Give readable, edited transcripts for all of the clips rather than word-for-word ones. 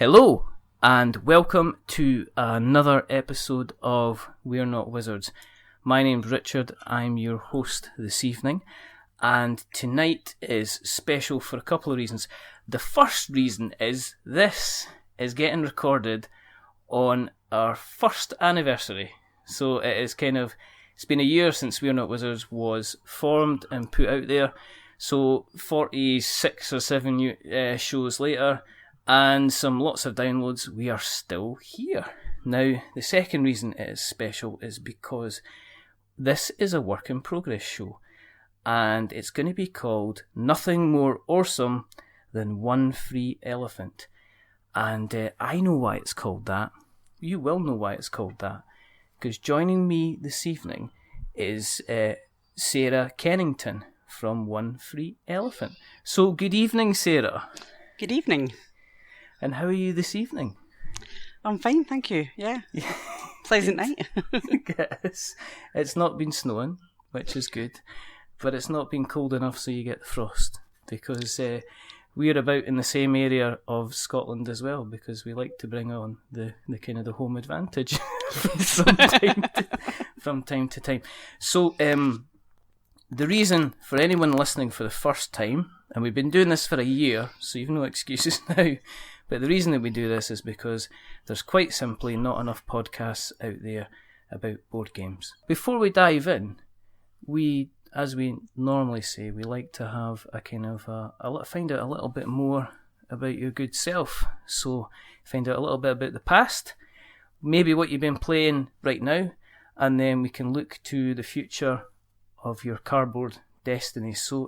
Hello, and welcome to another episode of We're Not Wizards. My name's Richard, I'm your host this evening, and tonight is special for a couple of reasons. The first reason is this is getting recorded on our first anniversary. So it's been a year since We're Not Wizards was formed and put out there. So 46 or 7 shows later, and lots of downloads, we are still here. Now, the second reason it is special is because this is a work in progress show, and it's going to be called Nothing More Awesome Than One Free Elephant. And I know why it's called that. You will know why it's called that, because joining me this evening is Sarah Kennington from One Free Elephant. So, good evening, Sarah. Good evening. And how are you this evening? I'm fine, thank you. Yeah. Pleasant night. Yes. It's not been snowing, which is good, but it's not been cold enough so you get the frost, because we're about in the same area of Scotland as well, because we like to bring on the kind of the home advantage from time to time. So the reason for anyone listening for the first time, and we've been doing this for a year, so you've no excuses now, but the reason that we do this is because there's quite simply not enough podcasts out there about board games. Before we dive in, as we normally say, we like to have a kind of find out a little bit more about your good self. So find out a little bit about the past, maybe what you've been playing right now, and then we can look to the future of your cardboard destiny. So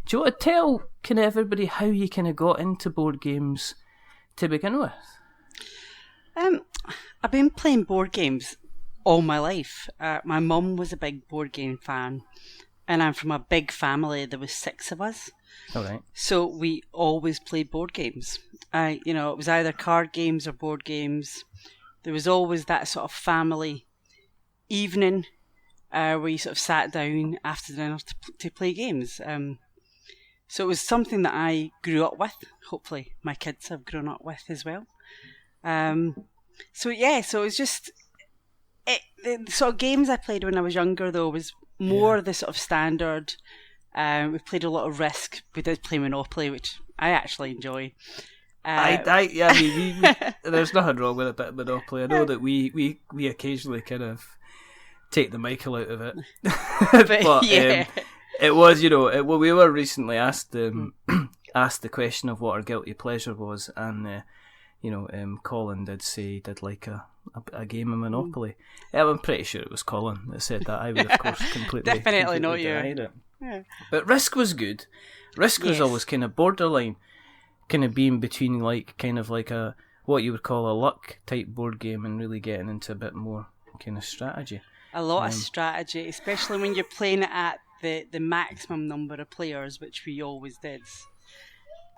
do you want to tell kind of everybody how you kind of got into board games to begin with? I've been playing board games all my life. My mum was a big board game fan, and I'm from a big family. There was 6 of us. All right. So we always played board games. It was either card games or board games. There was always that sort of family evening where you sort of sat down after dinner to play games. So it was something that I grew up with. Hopefully my kids have grown up with as well. So it was just... the sort of games I played when I was younger, though, was more the sort of standard. We played a lot of Risk. We did play Monopoly, which I actually enjoy. There's nothing wrong with a bit of Monopoly. I know that we occasionally kind of take the Michael out of it. But it was, we were recently asked asked the question of what our guilty pleasure was, and Colin did say he did like a game of Monopoly. I'm pretty sure it was Colin that said that. I would, of course, completely definitely not denied you. It. Yeah. But Risk was good. Risk was always kind of borderline, kind of being between kind of like a what you would call a luck type board game and really getting into a bit more kind of strategy. A lot of strategy, especially when you're playing it at the maximum number of players, which we always did.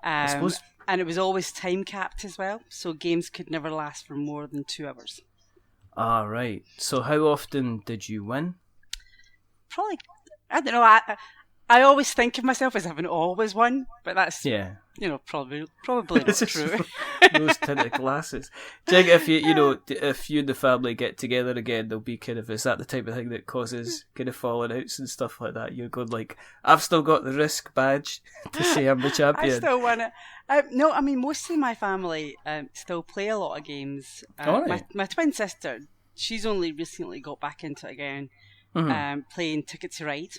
I suppose. And it was always time capped as well, so games could never last for more than 2 hours. Ah, right. So how often did you win? Probably, I don't know. I always think of myself as having always won, but that's probably not true. Those tinted glasses. Do you think if you and the family get together again, there'll be is that the type of thing that causes kind of falling outs and stuff like that? You're going like, I've still got the Risk badge to say I'm the champion. I still win it. No, I mean, mostly my family still play a lot of games. Right. My twin sister, she's only recently got back into it again, playing Ticket to Ride.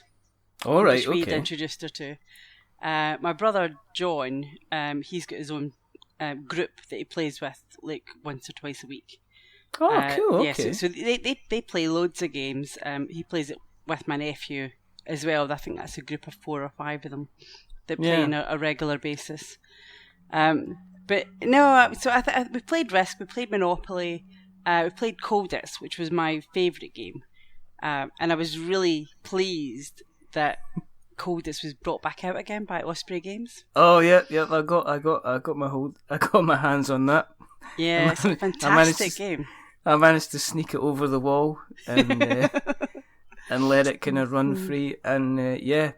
All right, which we'd introduced her to. My brother John, he's got his own group that he plays with like once or twice a week. Oh, cool. Okay. Yeah, so they play loads of games. He plays it with my nephew as well. I think that's a group of 4 or 5 of them that play on a regular basis. But no, so we played Risk, we played Monopoly, we played Colditz, which was my favourite game, and I was really pleased that Colditz was brought back out again by Osprey Games. Oh yeah, I got my hands on that. Yeah, it's a fantastic game. I managed to sneak it over the wall and and let it kind of run free, and I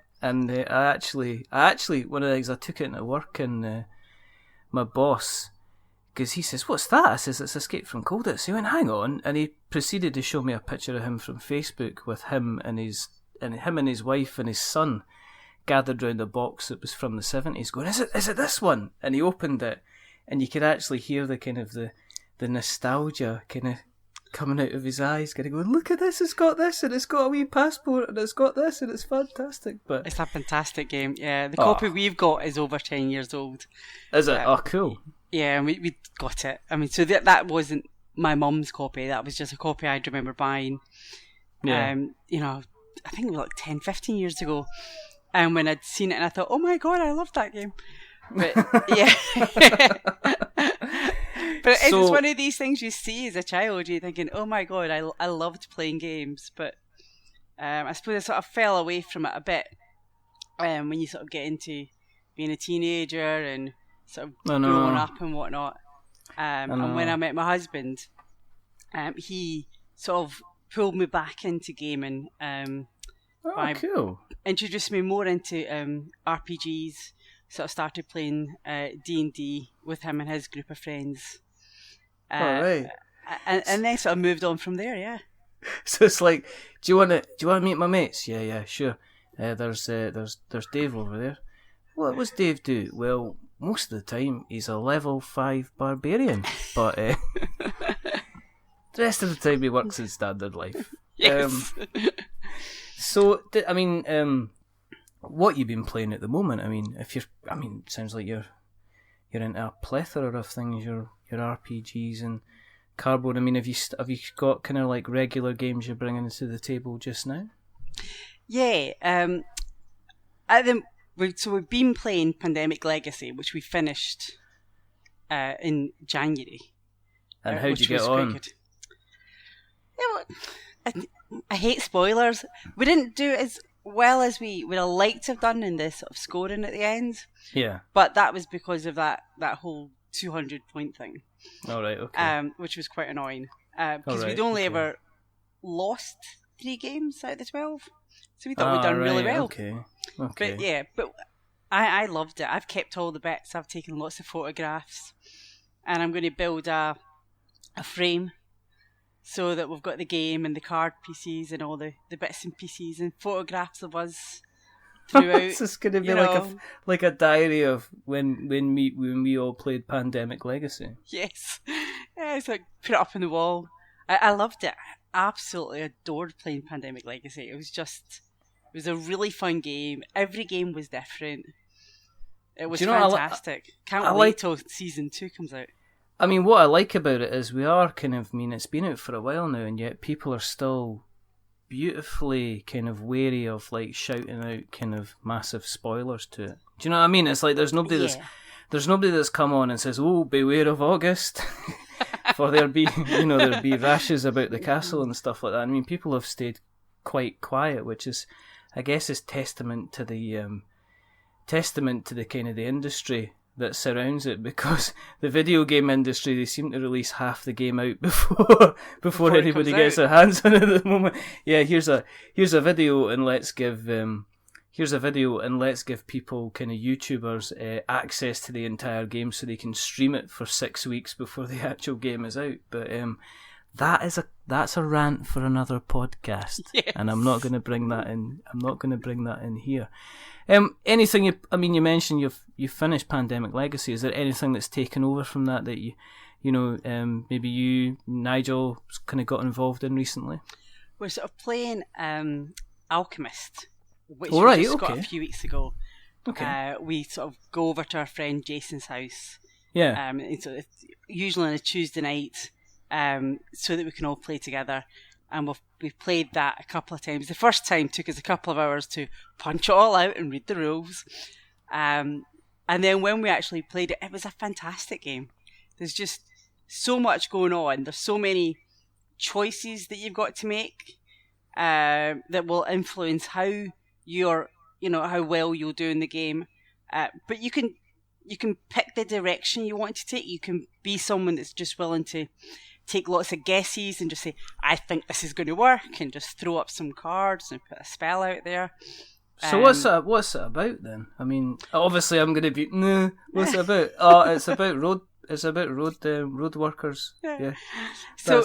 actually one of the things I took it into work, and my boss because he says, "What's that?" I says, "It's Escape from Colditz." He went, "Hang on," and he proceeded to show me a picture of him from Facebook with him and his wife and his son gathered round a box that was from the 70s, going, "Is it this one?" And he opened it, and you could actually hear the kind of the nostalgia kind of coming out of his eyes, kind of going, "Look at this, it's got this, and it's got a wee passport, and it's got this, and it's fantastic." But it's a fantastic game. Yeah, the copy we've got is over 10 years old. Is it? Oh, cool. Yeah, and we got it. I mean, so that wasn't my mum's copy. That was just a copy I'd remember buying. Yeah. I think it was like 10, 15 years ago. And when I'd seen it, and I thought, "Oh my god, I love that game." But yeah. But it's one of these things you see as a child. You're thinking, "Oh my god, I loved playing games." But I suppose I sort of fell away from it a bit when you sort of get into being a teenager and sort of growing up and whatnot. And when I met my husband, he sort of pulled me back into gaming. Cool. Introduced me more into RPGs. Sort of started playing D&D with him and his group of friends. Right. And then sort of moved on from there. Yeah. So it's like, do you want to meet my mates? Yeah, sure. There's Dave over there. What does Dave do? Well, most of the time he's a level 5 barbarian, but the rest of the time he works in standard life. Yes. So, what you've been playing at the moment? I mean, it sounds like you're into a plethora of things. Your RPGs and cardboard. I mean, have you got kind of like regular games you're bringing to the table just now? Yeah. We've been playing Pandemic Legacy, which we finished in January. And how'd you get on? I hate spoilers. We didn't do it as well as we would have liked to have done in this sort of scoring at the end. Yeah. But that was because of that whole 200 point thing. All right, okay. Which was quite annoying. Because we'd only ever lost 3 games out of the 12. So we thought we'd done really well. Okay. But yeah, I loved it. I've kept all the bits. I've taken lots of photographs. And I'm going to build a frame so that we've got the game and the card pieces and all the bits and pieces and photographs of us throughout. It's just going to be like a diary of when we all played Pandemic Legacy. Yes. Yeah, it's like put it up on the wall. I loved it. I absolutely adored playing Pandemic Legacy. It was a really fun game. Every game was different. It was fantastic. Can't wait till season 2 comes out. I mean, what I like about it is we are it's been out for a while now, and yet people are still beautifully kind of wary of like shouting out kind of massive spoilers to it. Do you know what I mean? It's like there's nobody that's come on and says, "Oh, beware of August," for there'll be rashes about the castle and stuff like that. I mean, people have stayed quite quiet, which is, I guess, is testament to the kind of the industry that surrounds it, because the video game industry, they seem to release half the game out before anybody gets their hands on it at the moment. Yeah, here's a video and let's give people, kind of YouTubers, access to the entire game so they can stream it for 6 weeks before the actual game is out. But that's a rant for another podcast. Yes. And I'm not going to bring that in. I'm not going to bring that in here. Anything you mentioned you've finished Pandemic Legacy. Is there anything that's taken over from that maybe you, Nigel, kind of got involved in recently? We're sort of playing Alchemist, which we just got a few weeks ago. Okay. We sort of go over to our friend Jason's house. Yeah. It's usually on a Tuesday night, so that we can all play together. And we've played that a couple of times. The first time took us a couple of hours to punch it all out and read the rules. And then when we actually played it, it was a fantastic game. There's just so much going on. There's so many choices that you've got to make that will influence how how well you'll do in the game. But you can pick the direction you want to take. You can be someone that's just willing to take lots of guesses and just say, "I think this is going to work," and just throw up some cards and put a spell out there. So what's it about then? I mean, obviously I'm going to be, what's it about? It's about it's about road workers. Yeah. So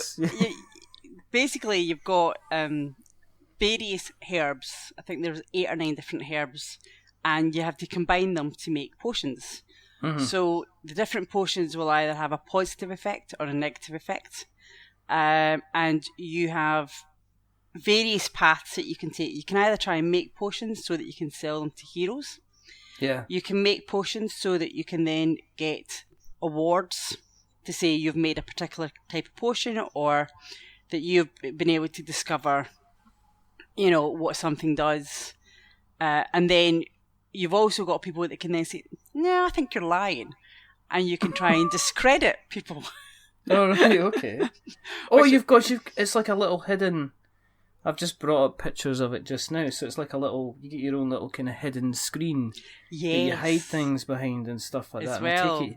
basically, you've got various herbs. I think there's 8 or 9 different herbs, and you have to combine them to make potions. Mm-hmm. So the different potions will either have a positive effect or a negative effect, and you have various paths that you can take. You can either try and make potions so that you can sell them to heroes. Yeah. You can make potions so that you can then get awards to say you've made a particular type of potion, or that you've been able to discover, what something does. And then you've also got people that can then say, no, I think you're lying. And you can try and discredit people. Oh, right, okay. Oh, it's like a little hidden... I've just brought up pictures of it just now, so it's like you get your own little kind of hidden screen that you hide things behind and stuff like that. Well.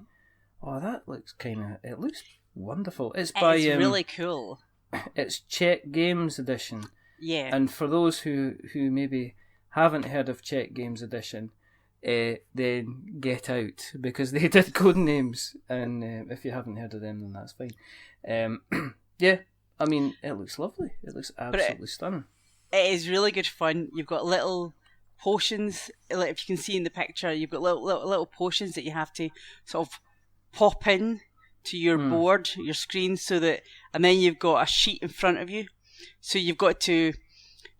Oh, that looks it looks wonderful. It's really cool. It's Czech Games Edition. Yeah. And for those who maybe haven't heard of Czech Games Edition, then get out, because they did code names, and if you haven't heard of them, then that's fine. Yeah. I mean, it looks lovely. It looks absolutely stunning. It is really good fun. You've got little potions, like if you can see in the picture, you've got little potions that you have to sort of pop in to your board, your screen, and then you've got a sheet in front of you. So you've got to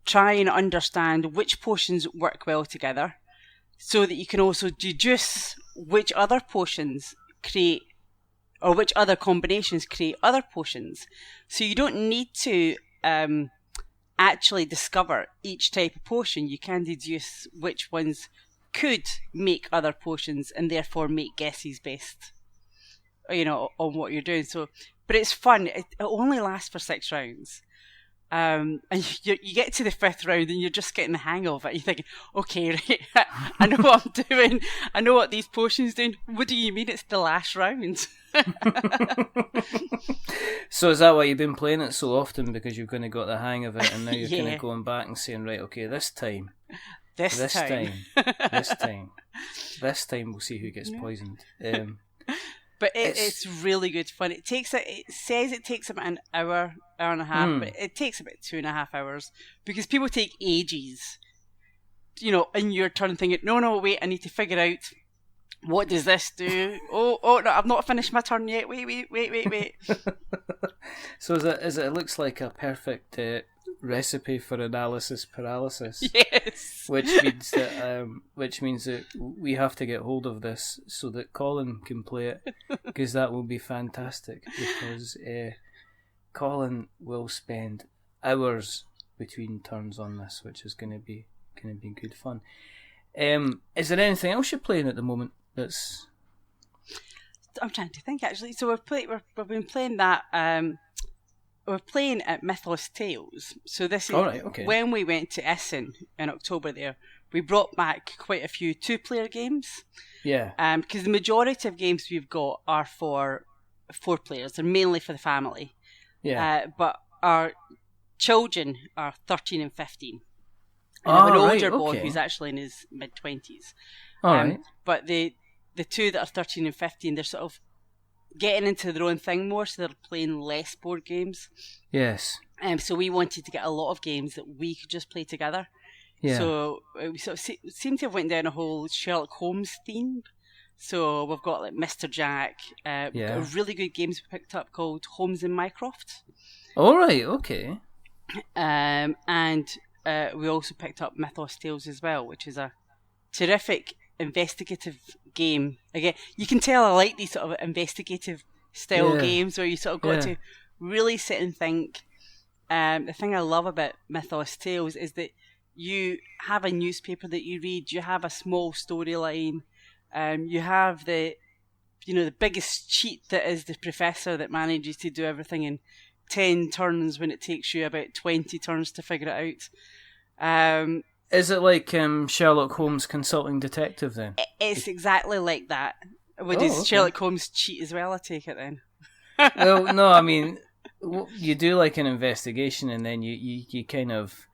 try and understand which potions work well together, so that you can also deduce which other potions create, or which other combinations create other potions. So you don't need to actually discover each type of potion. You can deduce which ones could make other potions, and therefore make guesses based, on what you're doing. So, but it's fun. It only lasts for 6 rounds. And you get to the 5th round and you're just getting the hang of it. You're thinking, okay, right, I know what I'm doing. I know what these potions doing. What do you mean it's the last round? So is that why you've been playing it so often? Because you've kind of got the hang of it, and now you're kind of going back and saying, right, okay, this time we'll see who gets poisoned. But it's really good fun. It says it takes about an hour and a half, but it takes about 2.5 hours, because people take ages, in your turn thinking, no, wait, I need to figure out, what does this do? Oh, no, I've not finished my turn yet. Wait. So it looks like a perfect recipe for analysis paralysis. Yes. Which means that we have to get hold of this so that Colin can play it, because that will be fantastic. Because Colin will spend hours between turns on this, which is going to be good fun. Is there anything else you're playing at the moment? I'm trying to think, actually. So we've been playing that. We're playing at Mythos Tales. So this is when we went to Essen in October. There, we brought back quite a few 2-player games. Yeah. Because the majority of games we've got are for 4 players. They're mainly for the family. Yeah. But our children are 13 and 15. And I have an older boy who's actually in his mid-20s. All right. But the 2 that are 13 and 15, they're sort of getting into their own thing more, so they're playing less board games. Yes. So we wanted to get a lot of games that we could just play together. Yeah. So we sort of seem to have went down a whole Sherlock Holmes theme. So we've got like Mr. Jack. We've got a really good games we picked up called Holmes and Mycroft. All right. Okay. And we also picked up Mythos Tales as well, which is a terrific investigative game. Again, you can tell I like these sort of investigative style games where you sort of got to really sit and think. The thing I love about Mythos Tales is that you have a newspaper that you read, you have a small storyline, you have the biggest cheat that is the professor that manages to do everything in 10 turns when it takes you about 20 turns to figure it out. Is it like Sherlock Holmes Consulting Detective then? It's exactly like that. Does Sherlock Holmes cheat as well, I take it then? Well, no, I mean, you do like an investigation, and then you kind of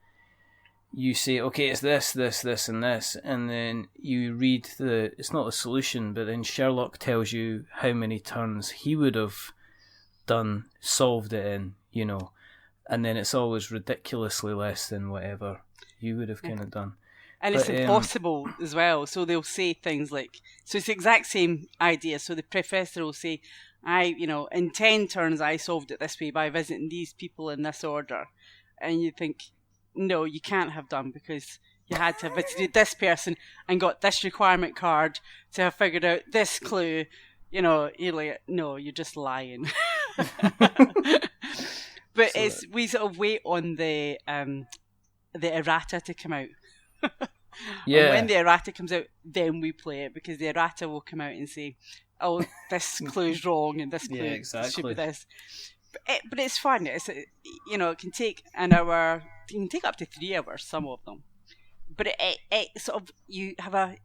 you say, okay, it's this, this, this, and this, and then you read it's not a solution, but then Sherlock tells you how many turns he would have solved it in, and then it's always ridiculously less than whatever you would have kind of done. And it's impossible as well. So they'll say things like, so it's the exact same idea. So the professor will say, in 10 turns I solved it this way by visiting these people in this order. And you think, no, you can't have done, because you had to have visited this person and got this requirement card to have figured out this clue. You're like, no, you're just lying. But we sort of wait on the errata to come out. Yeah. And when the errata comes out, then we play it, because the errata will come out and say, oh, this clue's wrong and this clue should be this. But it's fun. It can take an hour. It can take up to 3 hours, some of them. But it sort of, you have a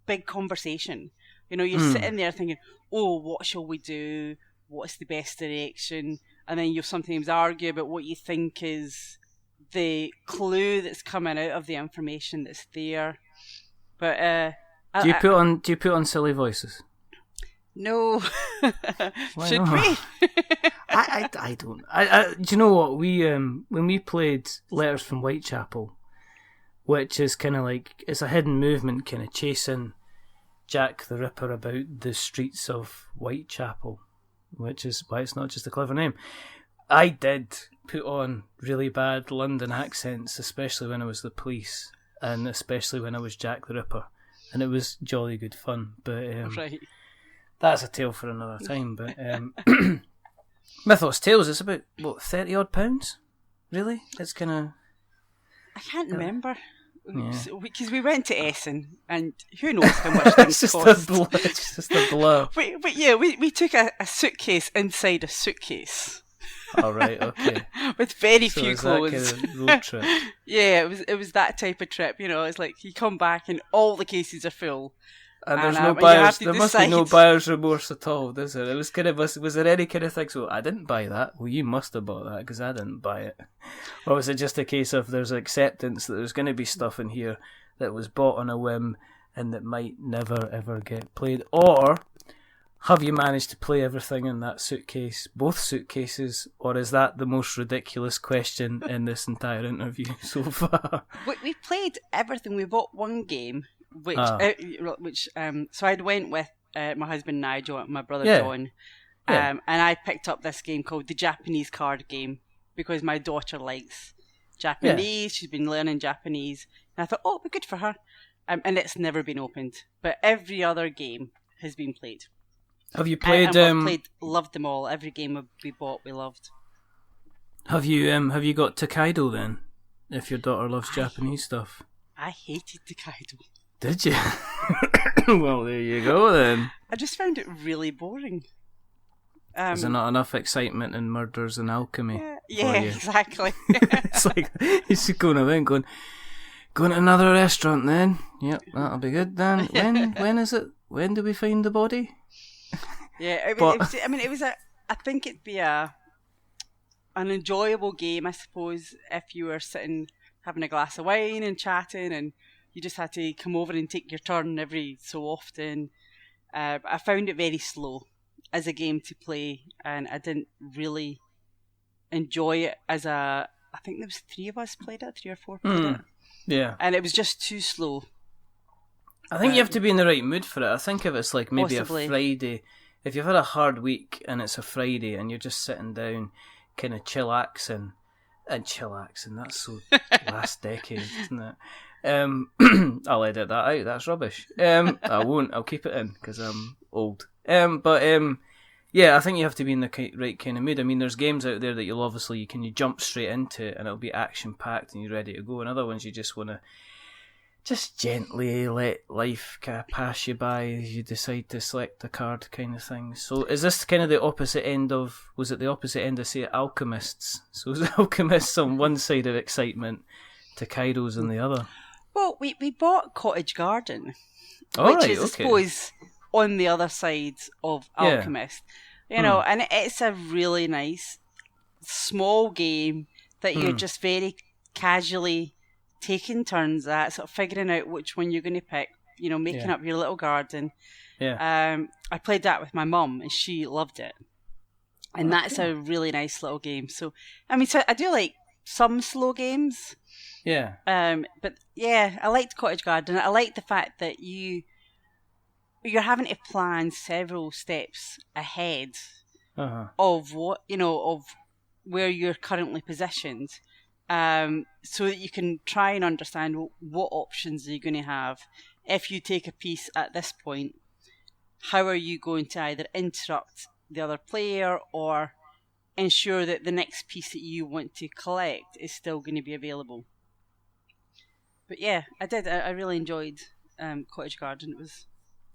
big conversation. You're sitting there thinking, oh, what shall we do? What's the best direction? And then you'll sometimes argue about what you think is the clue that's coming out of the information that's there. But do you put on silly voices? No. Should we? I don't. Do you know what, we when we played Letters from Whitechapel, which is kind of like, it's a hidden movement kind of chasing Jack the Ripper about the streets of Whitechapel, which is why it's not just a clever name. I did put on really bad London accents, especially when I was the police, and especially when I was Jack the Ripper, and it was jolly good fun. But right. That's a tale for another time. But Mythos Tales, it's about, what, £30 Really? It's kind of... I can't remember. Because we went to Essen, and who knows how much things cost. It's just a blur. But yeah, we took a suitcase inside a suitcase. Oh, right, okay. With very few clothes. That kind of road trip? Yeah, it was that type of trip. It's like you come back and all the cases are full. And there's no buyers. There must be no buyer's remorse at all, does there? It was kind of, was there any kind of thing? So I didn't buy that. Well, you must have bought that because I didn't buy it. Or was it just a case of there's acceptance that there's going to be stuff in here that was bought on a whim and that might never ever get played? Or have you managed to play everything in that suitcase, both suitcases, or is that the most ridiculous question in this entire interview so far? We played everything. We bought one game. So I went with my husband Nigel and my brother John, and I picked up this game called the Japanese card game because my daughter likes Japanese. She's been learning Japanese, and I thought, oh, it'd be good for her. And it's never been opened, but every other game has been played. Have you played? Loved them all. Every game we bought, we loved. Have you got Tokaido then? If your daughter loves Japanese stuff, I hated Tokaido. Did you? Well, there you go then. I just found it really boring. Is there not enough excitement in murders and alchemy? Yeah, exactly. It's like he's going around going to another restaurant then. Yep, that'll be good then. When is it? When do we find the body? Yeah, it was I think it'd be an enjoyable game, I suppose, if you were sitting having a glass of wine and chatting, and you just had to come over and take your turn every so often. I found it very slow as a game to play, and I didn't really enjoy it as a... I think there was 3 of us played it, 3 or 4 played it. Yeah. And it was just too slow. I think you have to be in the right mood for it. I think if it's like maybe possibly a Friday, if you've had a hard week and it's a Friday and you're just sitting down kind of chillaxing, that's so last decade, isn't it? I'll edit that out, that's rubbish. I won't, I'll keep it in because I'm old. Yeah, I think you have to be in the right kind of mood. I mean, there's games out there that you jump straight into and it'll be action packed and you're ready to go, and other ones you just want to just gently let life kind of pass you by as you decide to select a card kind of thing. So is this kind of the opposite end of, was it the opposite end of, say, Alchemists? So is Alchemists on one side of excitement, Tokaido's on the other? Well, we bought Cottage Garden, which is, I suppose, on the other side of Alchemist. You know, and it's a really nice, small game that you're just very casually taking turns at sort of figuring out which one you're going to pick, making up your little garden. Yeah. I played that with my mum and she loved it. And that's a really nice little game. So, so I do like some slow games. Yeah. But yeah, I liked Cottage Garden. I like the fact that you're having to plan several steps ahead of what, of where you're currently positioned. So that you can try and understand what options are you going to have. If you take a piece at this point, how are you going to either interrupt the other player or ensure that the next piece that you want to collect is still going to be available? But yeah, I really enjoyed Cottage Garden. It was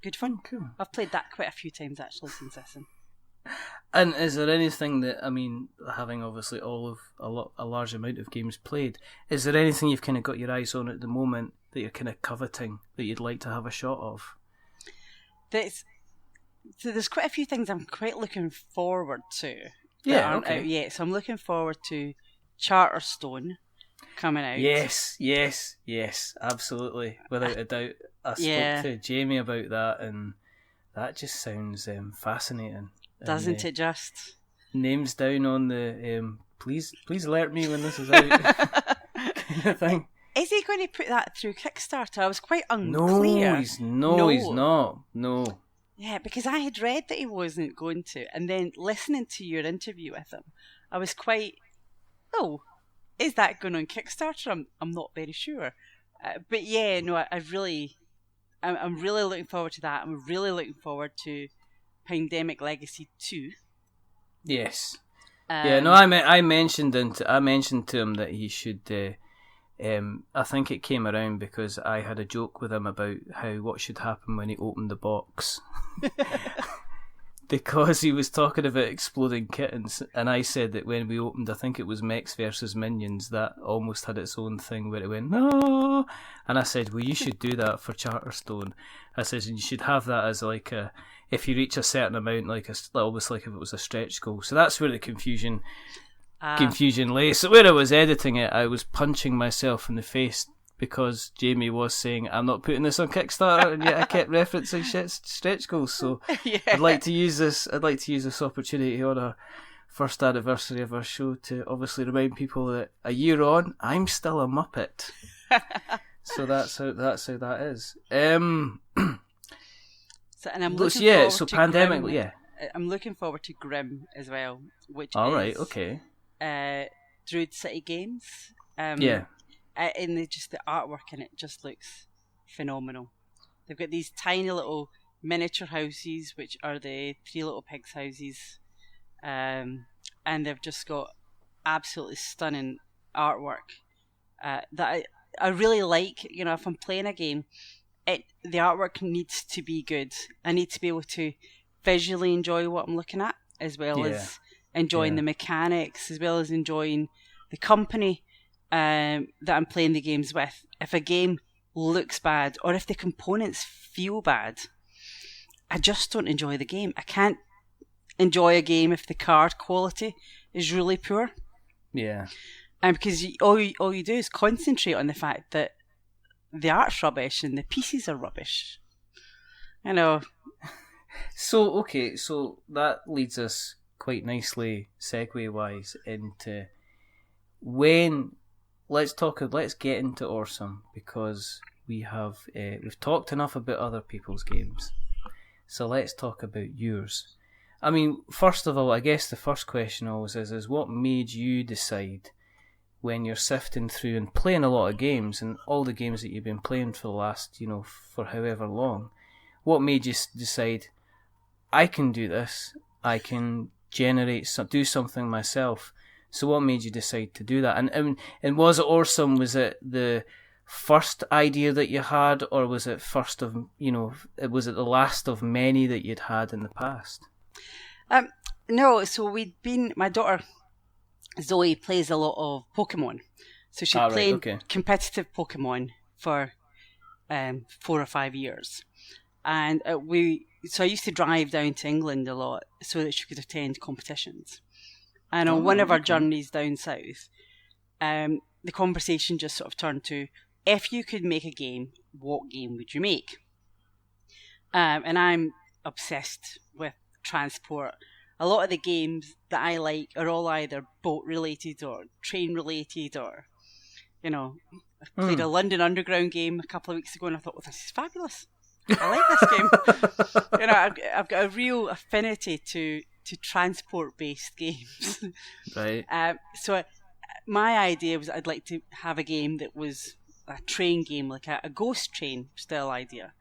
good fun. Cool. I've played that quite a few times actually since Essen. And is there anything that, having obviously a large amount of games played, is there anything you've kind of got your eyes on at the moment that you're kind of coveting that you'd like to have a shot of? There's quite a few things I'm quite looking forward to. Yeah, aren't out yet. So I'm looking forward to Charterstone coming out. Yes, absolutely, without a doubt. I spoke to Jamie about that, and that just sounds fascinating. Doesn't it just? Names down on the please alert me when this is out kind of thing. Is he going to put that through Kickstarter? I was quite unclear. No, he's not. No. Yeah, because I had read that he wasn't going to, and then listening to your interview with him, I was quite, is that going on Kickstarter? I'm not very sure. But yeah, no, I'm really looking forward to that. I'm really looking forward to Pandemic Legacy 2. Yes. I mentioned to him that he should. I think it came around because I had a joke with him about what should happen when he opened the box. Because he was talking about exploding kittens, and I said that when we opened, I think it was Mechs versus Minions, that almost had its own thing where it went, no! And I said, well, you should do that for Charterstone. I said, and you should have that as like if you reach a certain amount, almost like if it was a stretch goal. So that's where the confusion lay. So when I was editing it, I was punching myself in the face because Jamie was saying, I'm not putting this on Kickstarter, and yet I kept referencing stretch goals. So yeah. I'd like to use this opportunity on our first anniversary of our show to obviously remind people that a year on, I'm still a Muppet. So that's how that is. I'm looking forward to Grim as well, which right, okay. Druid City Games. And the artwork in it just looks phenomenal. They've got these tiny little miniature houses, which are the Three Little Pigs houses, and they've just got absolutely stunning artwork that I really like. If I'm playing a game, the artwork needs to be good. I need to be able to visually enjoy what I'm looking at, as well as enjoying the mechanics, as well as enjoying the company that I'm playing the games with. If a game looks bad, or if the components feel bad, I just don't enjoy the game. I can't enjoy a game if the card quality is really poor. Yeah. Because all you do is concentrate on the fact that the art's rubbish and the pieces are rubbish. I know. So that leads us quite nicely, segue-wise, into let's get into ORE-some, because we've talked enough about other people's games. So let's talk about yours. First of all, I guess the first question always is what made you decide, when you're sifting through and playing a lot of games, and all the games that you've been playing for the last, for however long, what made you decide, I can do this, I can do something myself? So what made you decide to do that? And was it ORE-some? Was it the first idea that you had, or was it was it the last of many that you'd had in the past? No, so my daughter Zoe plays a lot of Pokemon. So she played competitive Pokemon for 4 or 5 years. And I used to drive down to England a lot so that she could attend competitions. And on one of our journeys down south, the conversation just sort of turned to, if you could make a game, what game would you make? And I'm obsessed with transport. A lot of the games that I like are all either boat related or train related, or, you know, I played a London Underground game a couple of weeks ago and I thought, well, this is fabulous. I like this game. You know, I've got a real affinity to transport-based games. Right. So my idea was I'd like to have a game that was a train game, like a ghost train style idea.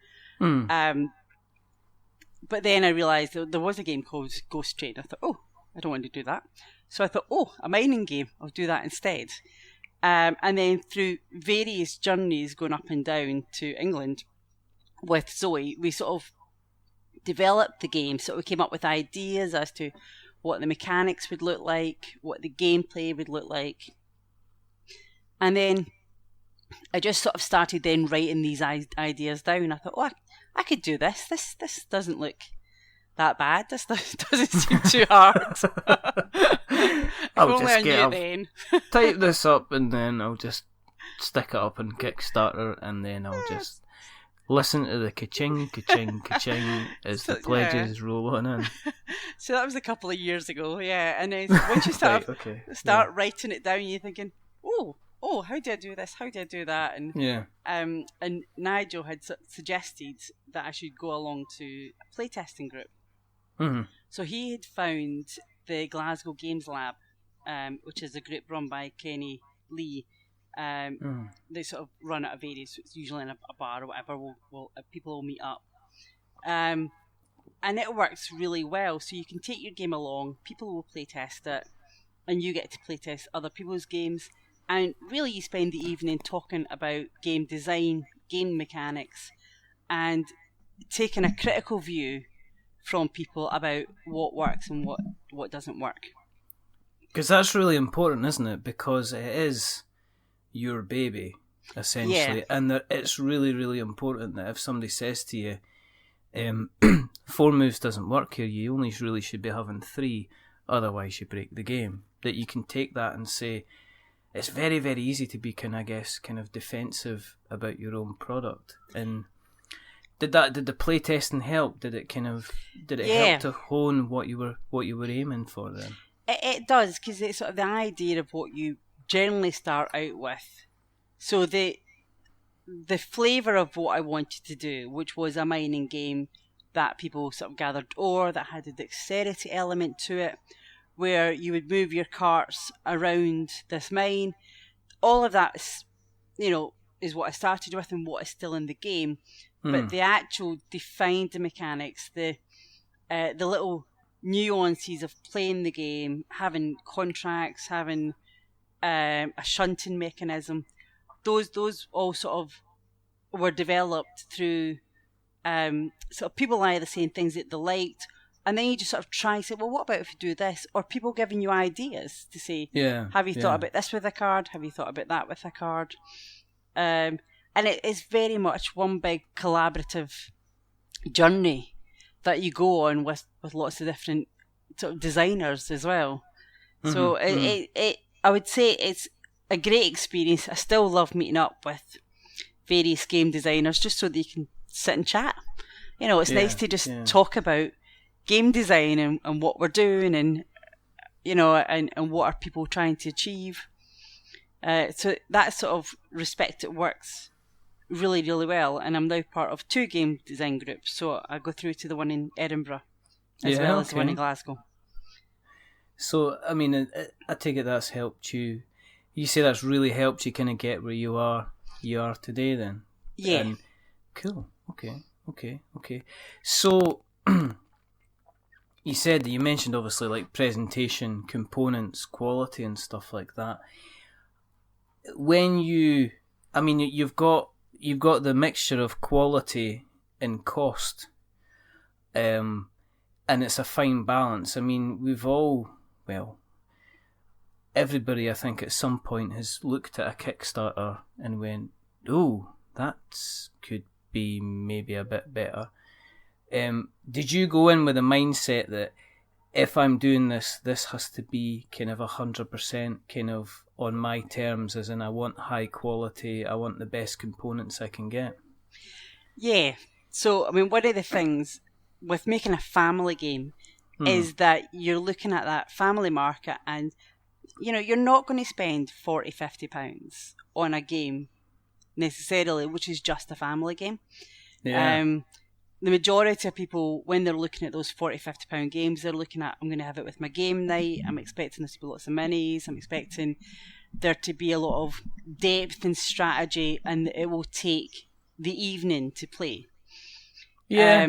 But then I realised there was a game called Ghost Train. I thought, oh, I don't want to do that. So I thought, oh, a mining game. I'll do that instead. And then through various journeys going up and down to England with Zoe, we sort of developed the game. So we came up with ideas as to what the mechanics would look like, what the gameplay would look like. And then I just sort of started then writing these ideas down. I thought, oh, I could do this. This doesn't look that bad. This doesn't seem too hard. I'll just type this up and then I'll just stick it up on Kickstarter and then I'll just listen to the ka-ching, ka-ching, ka-ching as the pledges roll on in. So that was a couple of years ago, yeah. And then once you start writing it down, you're thinking, oh, how do I do this? How do I do that? And and Nigel had suggested that I should go along to a playtesting group. Mm-hmm. So he had found the Glasgow Games Lab, which is a group run by Kenny Lee. They sort of run at a various, it's usually in a bar or whatever, people will meet up. And it works really well. So you can take your game along, people will playtest it, and you get to playtest other people's games. And really you spend the evening talking about game design, game mechanics, and taking a critical view from people about what works and what doesn't work. Because that's really important, isn't it? Because it is your baby, essentially. Yeah. And it's really, really important that if somebody says to you, 4 moves doesn't work here, you only really should be having 3, otherwise you break the game. That you can take that and say, it's very, very easy to be kind of defensive about your own product. And did the playtesting help? Did it help to hone what you were aiming for then? It does, because it's sort of the idea of what you generally start out with. So the flavour of what I wanted to do, which was a mining game that people sort of gathered ore, that had a dexterity element to it, where you would move your carts around this mine. All of that is what I started with and what is still in the game. But the actual defined mechanics, the little nuances of playing the game, having contracts, having a shunting mechanism, those all sort of were developed through sort of people either saying things that they liked, and then you just sort of try and say, well, what about if you do this? Or people giving you ideas to say, have you thought about this with a card? Have you thought about that with a card? And it is very much one big collaborative journey that you go on with lots of different sort of designers as well. Mm-hmm. So I would say it's a great experience. I still love meeting up with various game designers just so that you can sit and chat. It's nice to just talk about game design and what we're doing and what are people trying to achieve. So that sort of respect, it works really, really well. And I'm now part of 2 game design groups. So I go through to the one in Edinburgh as well as the one in Glasgow. So, I mean, I take it that's helped you. You say that's really helped you kind of get where you are today then? Yeah. And, cool. Okay. So, you mentioned obviously like presentation, components, quality and stuff like that. When you've got the mixture of quality and cost, and it's a fine balance. I mean, everybody I think at some point has looked at a Kickstarter and went, oh, that could be maybe a bit better. Did you go in with a mindset that if I'm doing this has to be kind of 100% kind of on my terms, as in I want high quality, I want the best components I can get. Yeah. So, I mean, one of the things with making a family game is that you're looking at that family market, and, you know, you're not going to spend £40-50 on a game necessarily, which is just a family game. Yeah. The majority of people, when they're looking at those £40-50 games, they're looking at, I'm going to have it with my game night, I'm expecting there to be lots of minis, I'm expecting there to be a lot of depth and strategy, and it will take the evening to play. Yeah,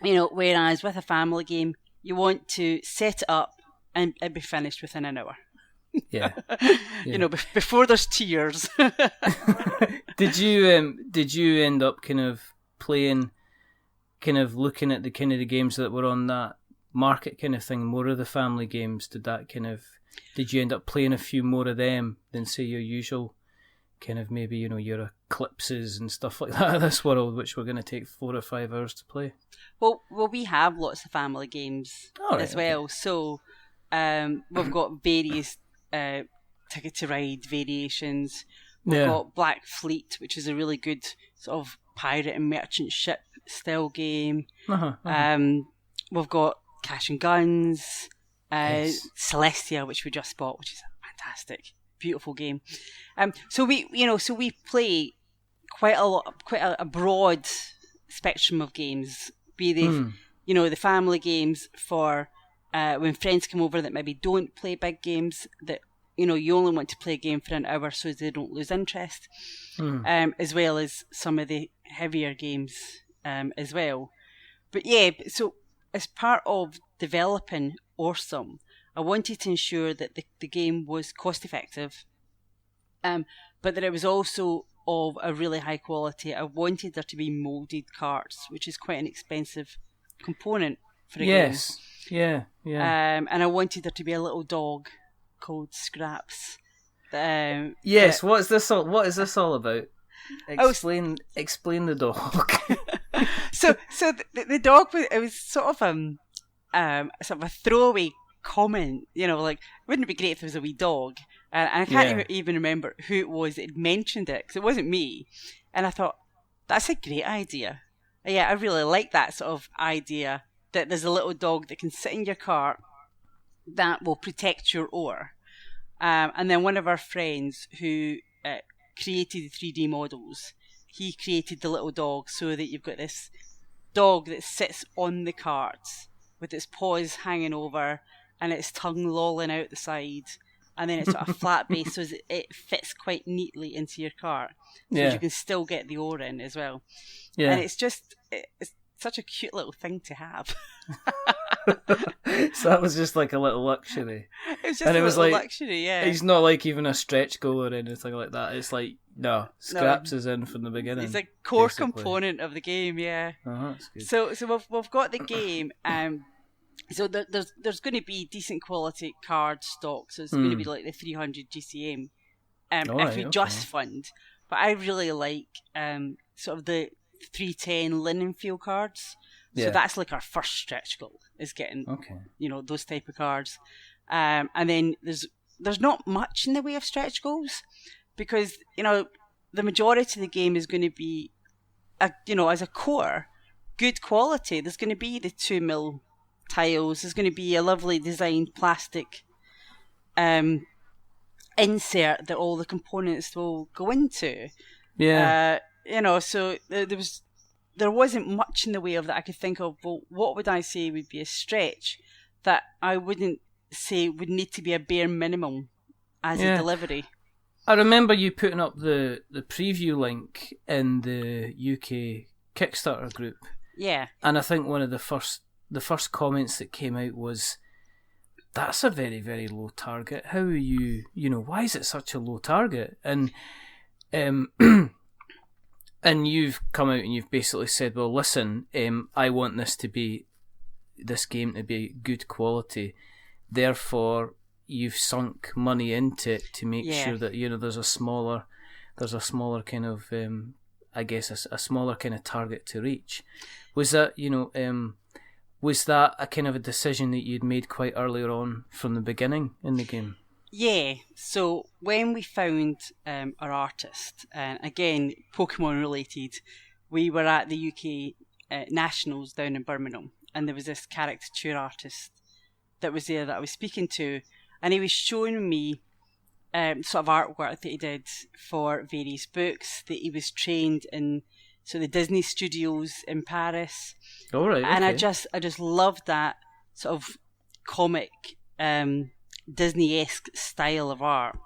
You know, whereas with a family game, you want to set it up and it'd be finished within an hour. Yeah. You know, before there's tears. Did you end up kind of playing, kind of looking at the kind of the games that were on that market kind of thing, more of the family games? Did you end up playing a few more of them than, say, your usual kind of, maybe, you know, your Eclipses and stuff like that of this world, which were going to take 4 or 5 hours to play? Well, we have lots of family games as well. Okay. So we've got various Ticket to Ride variations. We've got Black Fleet, which is a really good sort of pirate and merchant ship style game. We've got Cash and Guns, Celestia, which we just bought, which is a fantastic, beautiful game. So we play quite a broad spectrum of games. Be they, you know, the family games for when friends come over that maybe don't play big games, that, you know, you only want to play a game for an hour so they don't lose interest, as well as some of the heavier games as well. But yeah, so as part of developing ORE-some, I wanted to ensure that the game was cost effective, but that it was also of a really high quality. I wanted there to be moulded cards, which is quite an expensive component for a game. Yeah. And I wanted there to be a little dog called Scraps. Yes, what is this all about? Explain the dog. So the dog was sort of a throwaway comment, you know, like, wouldn't it be great if there was a wee dog? And I can't even remember who it was that had mentioned it, because it wasn't me. And I thought, that's a great idea. Yeah, I really like that sort of idea, that there's a little dog that can sit in your cart that will protect your oar. And then one of our friends who created the 3D models, he created the little dog so that you've got this dog that sits on the cart with its paws hanging over and its tongue lolling out the side, and then it's got a flat base so it fits quite neatly into your cart, so you can still get the oar in as well. Yeah. And it's such a cute little thing to have. So that was just like a little luxury. It was just a little luxury, yeah. He's not like even a stretch goal or anything like that. It's like, no, Scraps is in from the beginning. It's a core component of the game, yeah. That's good. So we've got the game. So there's going to be decent quality card stock. So it's going to be like the 300 GCM if we just fund. But I really like sort of the 310 linen field cards. So that's like our first stretch goal, is getting you know, those type of cards. And then there's not much in the way of stretch goals, because, you know, the majority of the game is going to be as a core good quality. There's going to be the 2mm tiles, there's going to be a lovely designed plastic insert that all the components will go into. You know, so there wasn't much in the way of that I could think of. Well, what would I say would be a stretch that I wouldn't say would need to be a bare minimum as a delivery? I remember you putting up the preview link in the UK Kickstarter group. Yeah. And I think one of the first comments that came out was, that's a very, very low target. How are you know, why is it such a low target? And and you've come out and you've basically said, well, listen, I want this game to be good quality. Therefore, you've sunk money into it to make sure that, you know, there's a smaller kind of, I guess, a smaller kind of target to reach. Was that, you know, Was that a kind of a decision that you'd made quite earlier on from the beginning in the game? Yeah, so when we found our artist, and again, Pokemon related, we were at the UK Nationals down in Birmingham, and there was this caricature artist that was there that I was speaking to, and he was showing me sort of artwork that he did for various books, that he was trained in the Disney studios in Paris. All right, okay. And I just loved that sort of comic Disney-esque style of art.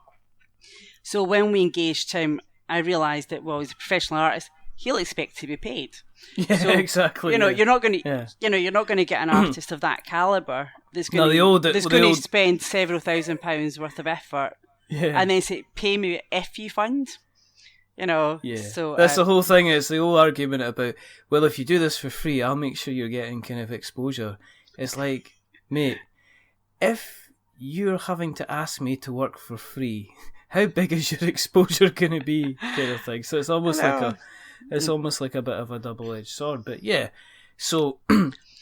So when we engaged him, I realised that, well, he's a professional artist, he'll expect to be paid. Yeah, so, exactly. You're not going to, you're not going to get an artist of that caliber that's going to spend several £1,000s worth of effort, and then say, "Pay me if you fund." So that's the whole thing. It's the whole argument about, well, if you do this for free, I'll make sure you're getting kind of exposure. It's like, mate, if you're having to ask me to work for free, how big is your exposure going to be, kind of thing? So it's almost like a bit of a double-edged sword. But yeah, so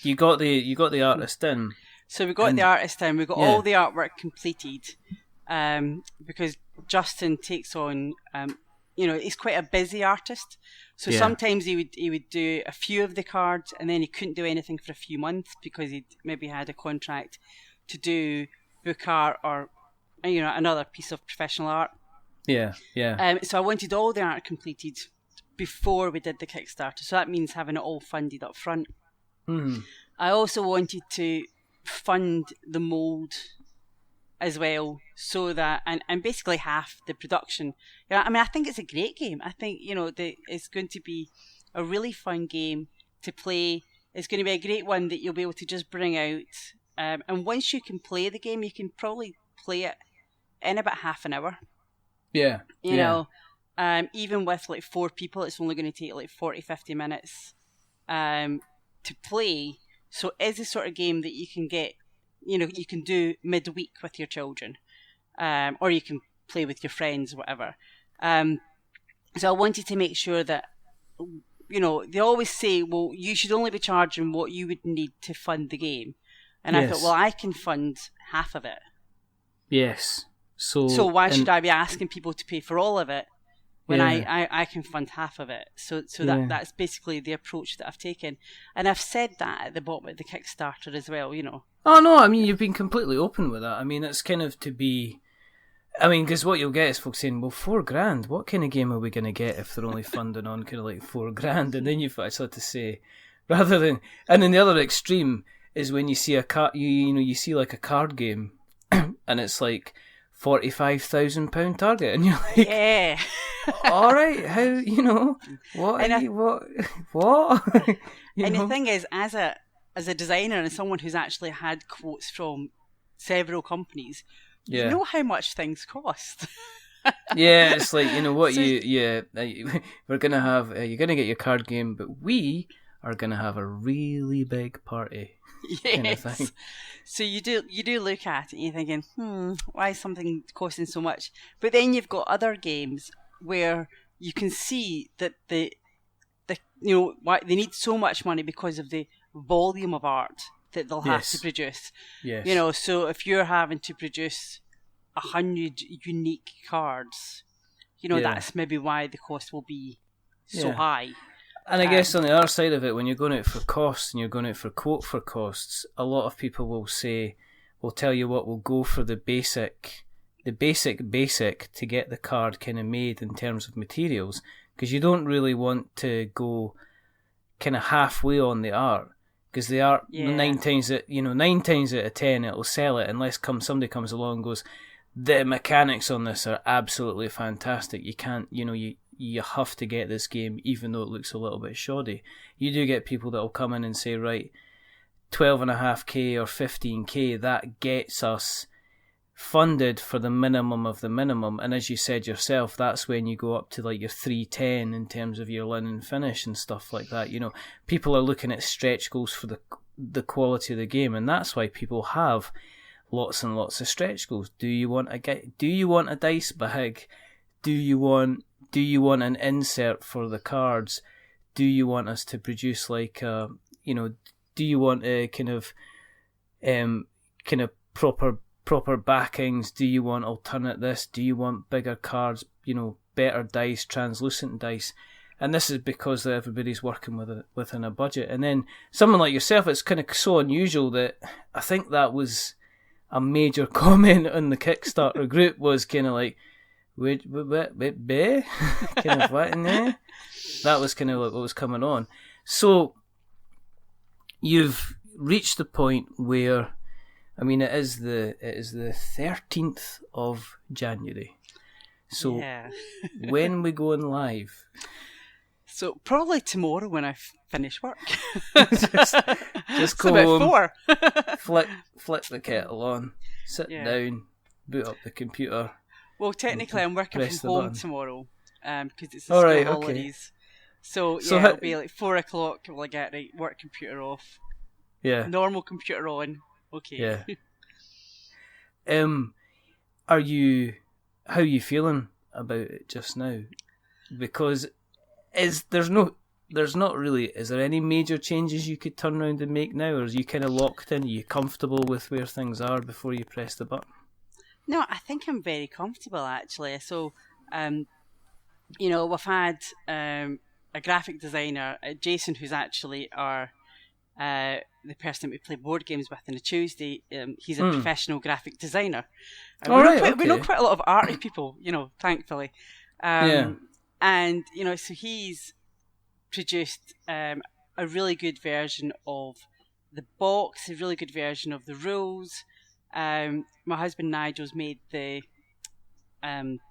you got the artist in. So we got the artist in. We got all the artwork completed, because Justin takes on. He's quite a busy artist, so sometimes he would do a few of the cards, and then he couldn't do anything for a few months because he maybe had a contract to do book art or another piece of professional art. Yeah. So I wanted all the art completed before we did the Kickstarter, so that means having it all funded up front. Mm. I also wanted to fund the mould as well, so that and basically half the production. I think it's a great game. I think it's going to be a really fun game to play. It's going to be a great one that you'll be able to just bring out. And once you can play the game, you can probably play it in about half an hour. Yeah. Even with like 4 people, it's only going to take like 40-50 minutes to play. So it's the sort of game that you can get. You can do midweek with your children, or you can play with your friends, whatever. So I wanted to make sure that, they always say, well, you should only be charging what you would need to fund the game. And I thought, well, I can fund half of it. Yes. So why should I be asking people to pay for all of it when I can fund half of it? So that's basically the approach that I've taken. And I've said that at the bottom of the Kickstarter as well, Oh, no, I mean, you've been completely open with that. I mean, it's kind of to be... I mean, because what you'll get is folks saying, well, $4,000, what kind of game are we going to get if they're only funding on kind of like $4,000? And then you've actually to say, rather than... And then the other extreme is when you see a card, you see like a card game, and it's like £45,000 target, and you're like... Yeah. All right, how, what? The thing is, as a designer and someone who's actually had quotes from several companies, you know how much things cost. Yeah, it's like, we're going to have, you're going to get your card game, but we are going to have a really big party. Yes. Kind of thing. So you do look at it and you're thinking, why is something costing so much? But then you've got other games where you can see that why they need so much money because of the volume of art that they'll have to produce. Yes. So if you're having to produce 100 unique cards, that's maybe why the cost will be so high. And I guess on the other side of it, when you're going out for costs and you're going out for quote for costs, a lot of people will say, we'll tell you what, we'll go for the basic to get the card kind of made in terms of materials, because you don't really want to go kind of halfway on the art, because the art 9 times out of 10 it'll sell it unless somebody comes along and goes, the mechanics on this are absolutely fantastic. You can't, you have to get this game even though it looks a little bit shoddy. You do get people that will come in and say, right, 12.5k or 15k, that gets us funded for the minimum of the minimum. And as you said yourself, that's when you go up to like your 310 in terms of your linen finish and stuff like that. People are looking at stretch goals for the quality of the game, and that's why people have lots and lots of stretch goals. Do you want a dice bag? Do you want an insert for the cards? Do you want us to produce like do do you want a kind of proper backings? Do you want alternate this? Do you want bigger cards? Better dice, translucent dice? And this is because everybody's working within a budget. And then someone like yourself, it's kind of so unusual that I think that was a major comment on the Kickstarter group, was kind of like, wait, kind of what in there? That was kind of like what was coming on. So you've reached the point where, I mean, it is the 13th of January. So when we going live? So probably tomorrow when I finish work. just go home, flip the kettle on, sit down, boot up the computer. Well, technically I'm working from home tomorrow because it's the school holidays. So it'll be like 4 o'clock. Will I get work computer off? Yeah. Normal computer on. Okay. Yeah. How are you feeling about it just now? Because is there any major changes you could turn around and make now, or are you kind of locked in? Are you comfortable with where things are before you press the button? No, I think I'm very comfortable actually. So, we've had a graphic designer, Jason, who's actually the person that we play board games with on a Tuesday. He's a professional graphic designer. We know quite a lot of arty people, thankfully. And, so he's produced a really good version of the box, a really good version of the rules. My husband Nigel's made the page,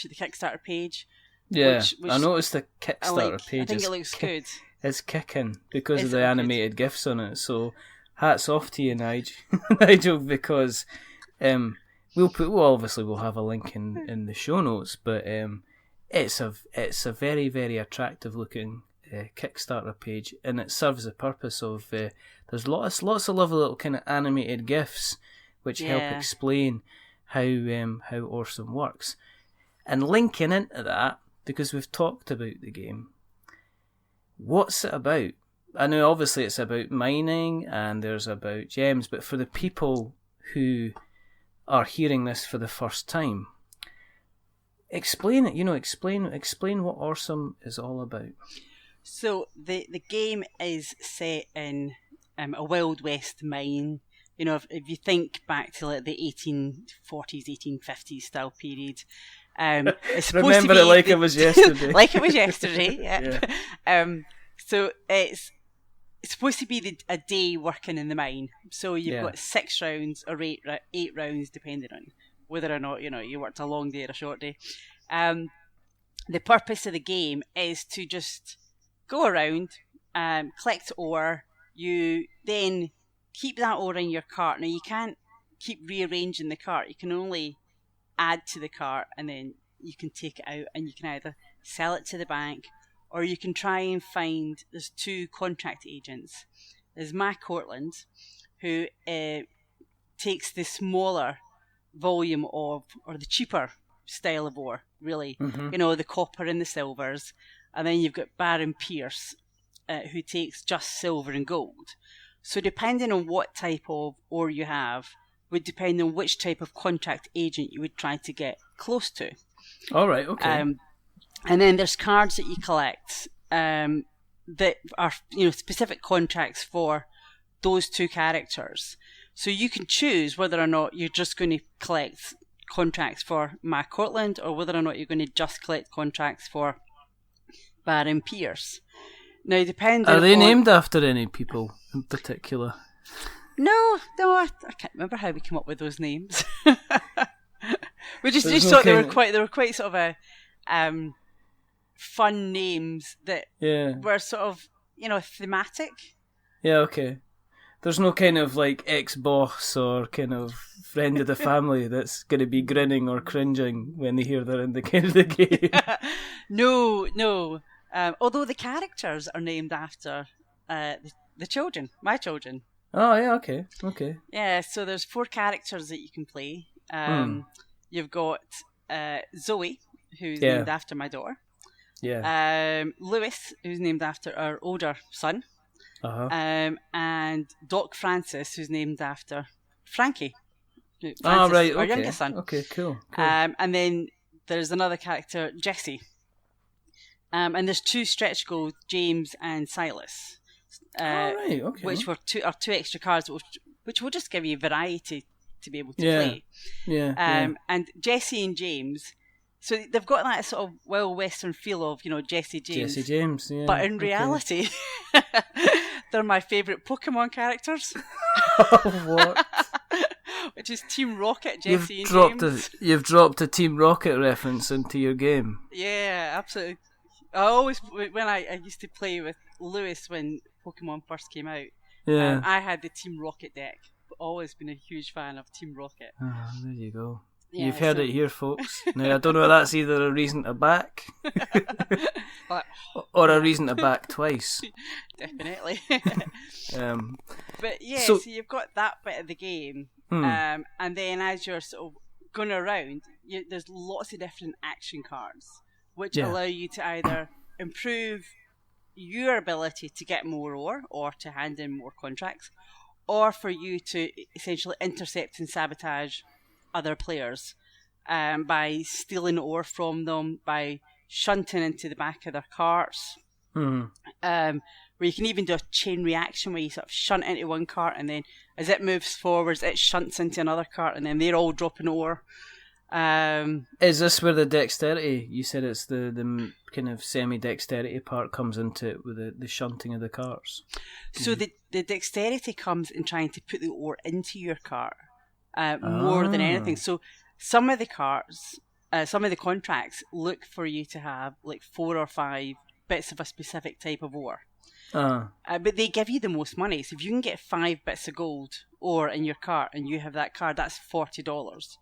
the Kickstarter page. Yeah, which I noticed the Kickstarter page. I think it looks good. It's kicking because of the animated GIFs on it. So hats off to you, Nigel, because we'll have a link in the show notes, but it's a very, very attractive looking Kickstarter page, and it serves the purpose of there's lots of lovely little kind of animated GIFs which help explain how ORE-some works, and linking into that, because we've talked about the game. What's it about? I know obviously it's about mining and there's about gems, but for the people who are hearing this for the first time, explain it. Explain what ORE-some is all about. So the game is set in a Wild West mine. If you think back to like the 1840s, 1850s style period. It's Remember it like it was yesterday. Like it was yesterday, yeah. So it's supposed to be a day working in the mine. So you've got 6 rounds or 8 rounds, depending on whether or not you worked a long day or a short day. The purpose of the game is to just go around, collect ore. You then keep that ore in your cart. Now you can't keep rearranging the cart. You can only add to the cart, and then you can take it out, and you can either sell it to the bank, or you can try and find, there's 2 contract agents. There's Mac Cortland, who takes the smaller volume of, or the cheaper style of ore, really. Mm-hmm. The copper and the silvers. And then you've got Baron Pierce, who takes just silver and gold. So depending on what type of ore you have, would depend on which type of contract agent you would try to get close to. All right, okay. And then there's cards that you collect that are specific contracts for those 2 characters. So you can choose whether or not you're just going to collect contracts for Mac Cortland, or whether or not you're going to just collect contracts for Baron Pierce. Now, depending Are they named after any people in particular? No, I can't remember how we came up with those names. We just thought they were quite sort of a fun names that were sort of thematic. Yeah, okay. There's no kind of like ex-boss or kind of friend of the family that's going to be grinning or cringing when they hear they're in the game. No. Although the characters are named after the children, my children. Oh yeah, okay. Yeah, so there's 4 characters that you can play. You've got Zoe, who's named after my daughter. Yeah. Lewis, who's named after our older son. and Doc Francis, who's named after Frankie. Francis, right, okay. Our youngest son. Okay, cool. And then there's another character, Jesse. And there's 2 stretch goals, James and Silas. Right, okay. Which are two extra cards, which will just give you variety to be able to play. Yeah. And Jesse and James, so they've got that sort of Wild Western feel of, Jesse James. Jesse James, yeah. But in reality, they're my favourite Pokemon characters. What? Which is Team Rocket, Jesse and James. You've dropped a Team Rocket reference into your game. Yeah, absolutely. I always, when I used to play with Lewis when Pokemon first came out, I had the Team Rocket deck. Always been a huge fan of Team Rocket. Oh, there you go. Yeah, You've heard it here, folks. Now, I don't know if that's either a reason to back or a reason to back twice. Definitely. But yeah, so you've got that bit of the game, and then as you're sort of going around, there's lots of different action cards, which allow you to either improve your ability to get more ore or to hand in more contracts, or for you to essentially intercept and sabotage other players by stealing ore from them, by shunting into the back of their carts. Where you can even do a chain reaction where you sort of shunt into one cart, and then as it moves forwards, it shunts into another cart, and then they're all dropping ore. Is this where the dexterity, you said it's the kind of semi-dexterity part comes into it with the shunting of the carts? So the dexterity comes in trying to put the ore into your cart more than anything. So some of the carts, some of the contracts look for you to have like 4 or 5 bits of a specific type of ore. But they give you the most money. So if you can get 5 bits of gold ore in your cart and you have that card, that's $40.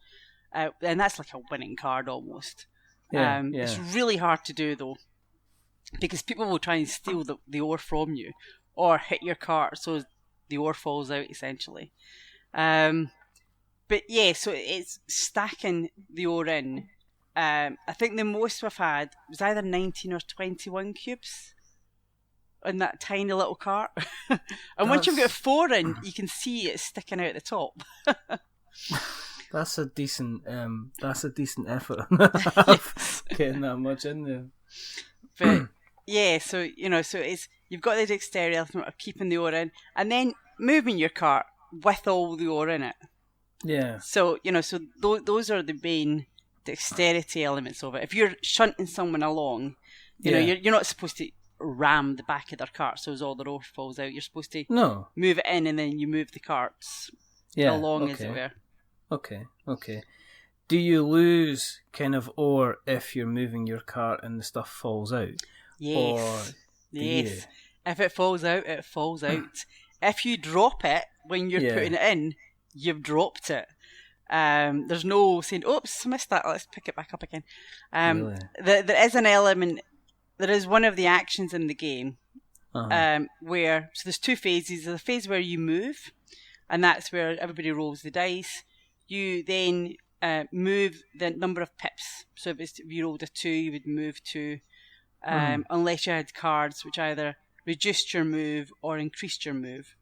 And that's like a winning card almost. It's really hard to do though, because people will try and steal the ore from you or hit your cart so the ore falls out essentially. But yeah, so it's stacking the ore in. I think the most we've had was either 19 or 21 cubes in that tiny little cart. And once you've got 4 in, you can see it sticking out the top. That's a decent effort. Getting that much in there. But yeah, so it's you've got the dexterity element of keeping the ore in, and then moving your cart with all the ore in it. Yeah. So those are the main dexterity elements of it. If you're shunting someone along, you're not supposed to ram the back of their cart so as all the ore falls out. You're supposed to move it in, and then you move the carts along, as it were. Okay. Do you lose kind of ore if you're moving your cart and the stuff falls out? Yes. Yes. If it falls out, it falls out. If you drop it when you're putting it in, you've dropped it. There's no saying, oops, missed that, let's pick it back up again. Really? There is an element, there is one of the actions in the game where, so there's 2 phases. There's a phase where you move, and that's where everybody rolls the dice. You then move the number of pips. So if you rolled a 2, you would move 2, unless you had cards which either reduced your move or increased your move,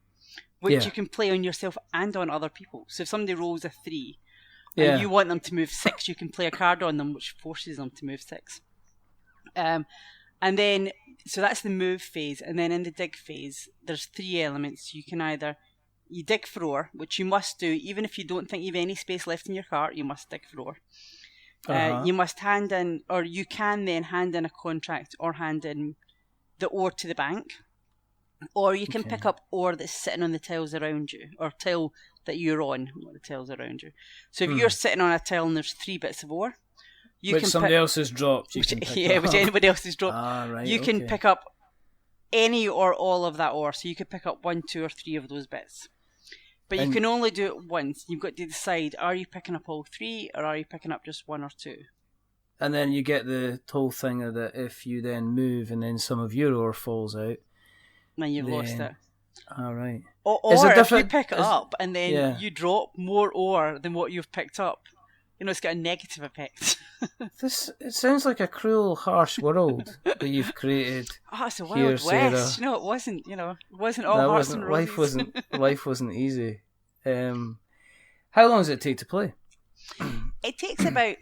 which you can play on yourself and on other people. So if somebody rolls a 3 and you want them to move 6, you can play a card on them which forces them to move 6. And then, so that's the move phase. And then in the dig phase, there's 3 elements. You can either you dig for ore, which you must do, even if you don't think you have any space left in your cart, you must dig for ore. You must hand in, or you can then hand in a contract or hand in the ore to the bank, or you can pick up ore that's sitting on the tiles around you, or tile that you're on, not the tiles around you. So if you're sitting on a tile and there's 3 bits of ore, which somebody else has dropped, which anybody else has dropped, you can pick up any or all of that ore. So you could pick up 1, 2, or 3 of those bits. But you can only do it once. You've got to decide, are you picking up all 3 or are you picking up just 1 or 2? And then you get the whole thing of that if you then move and then some of your ore falls out, then you've lost it. All right. Or if you pick it up and then you drop more ore than what you've picked up, it's got a negative effect. It sounds like a cruel, harsh world that you've created. Oh, it's a here, Wild West. Sarah. It wasn't. It wasn't all hearts and roses. Life wasn't easy. How long does it take to play? It takes about.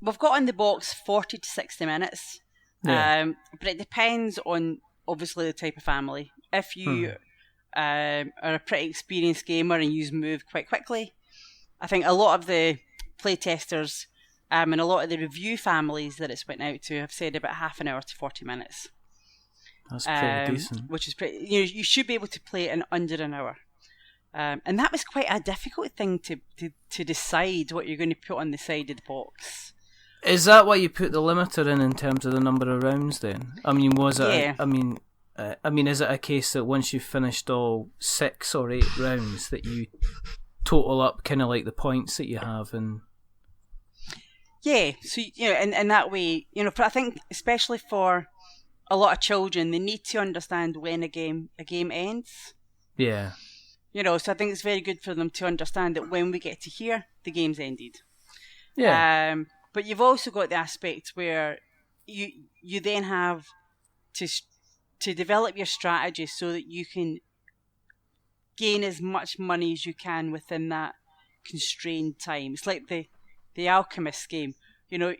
We've got on the box 40 to 60 minutes. Yeah. But it depends on obviously the type of family. If you are a pretty experienced gamer and you move quite quickly, I think a lot of the playtesters and a lot of the review families that it's went out to have said about half an hour to 40 minutes. That's pretty decent. Which is pretty. You should be able to play it in under an hour. And that was quite a difficult thing to decide what you're going to put on the side of the box. Is that why you put the limiter in terms of the number of rounds? Then, I mean, was it? Yeah. I mean, is it a case that once you've finished all 6 or 8 rounds, that you total up kind of like the points that you have, and yeah, so in that way, I think especially for a lot of children, they need to understand when a game ends. Yeah. So I think it's very good for them to understand that when we get to here, the game's ended. Yeah. But you've also got the aspect where you then have to develop your strategy so that you can gain as much money as you can within that constrained time. It's like the Alchemists game. You're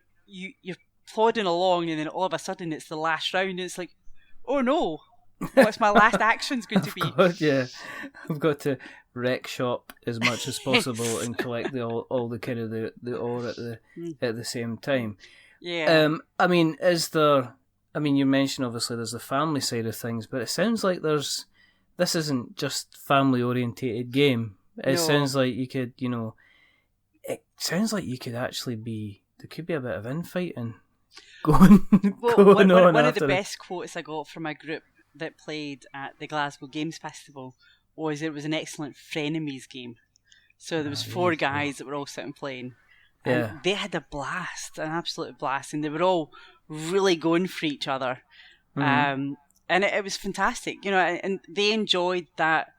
plodding along and then all of a sudden it's the last round and it's like, oh no, what's my last action's going to be? Yeah, I've got to wreck shop as much as possible and collect all the kind of the ore at the same time. Yeah. I mean, you mentioned obviously there's the family side of things, but it sounds like this isn't just family orientated game. It sounds like you could, it sounds like you could actually there could be a bit of infighting going on. One of the best quotes I got from a group that played at the Glasgow Games Festival was it was an excellent frenemies game. So there was 4 guys that were all sitting playing. And they had a blast, an absolute blast, and they were all really going for each other. Mm-hmm. And it was fantastic, and they enjoyed that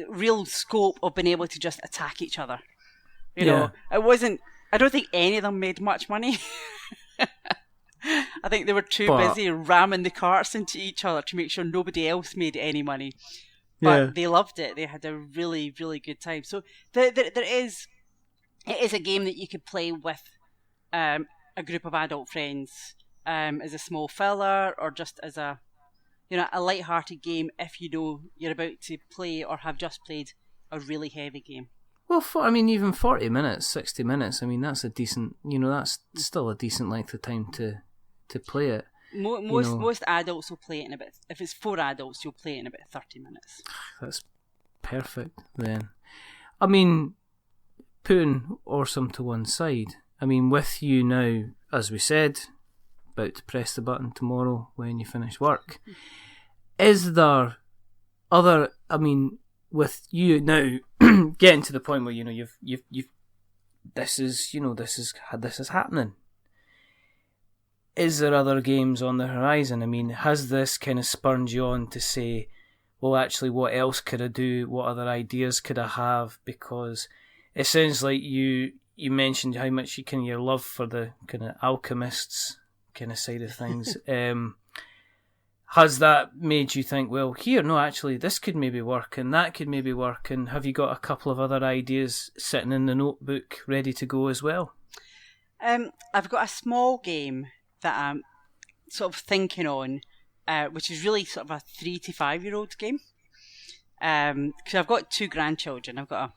real scope of being able to just attack each other. It wasn't, I don't think any of them made much money. I think they were too busy ramming the carts into each other to make sure nobody else made any money. But they loved it. They had a really, really good time. So it is a game that you could play with a group of adult friends as a small filler or just as a light-hearted game if you're about to play or have just played a really heavy game. Well, even 40 minutes, 60 minutes, that's a decent, that's still a decent length of time to play it. Most adults will play it in about, if it's 4 adults, you'll play it in about 30 minutes. That's perfect then. Putting ORE-some to one side, with you now, as we said, about to press the button tomorrow when you finish work, is there other, with you now getting to the point where, you've this is happening. Is there other games on the horizon? Has this kind of spurred you on to say, well, actually, what else could I do? What other ideas could I have? Because it sounds like you mentioned how much your love for the kind of alchemists kind of side of things. Has that made you think, well, this could maybe work and that could maybe work? And have you got a couple of other ideas sitting in the notebook ready to go as well? I've got a small game that I'm sort of thinking on, which is really sort of a 3 to 5 year old game. Because I've got 2 grandchildren. I've got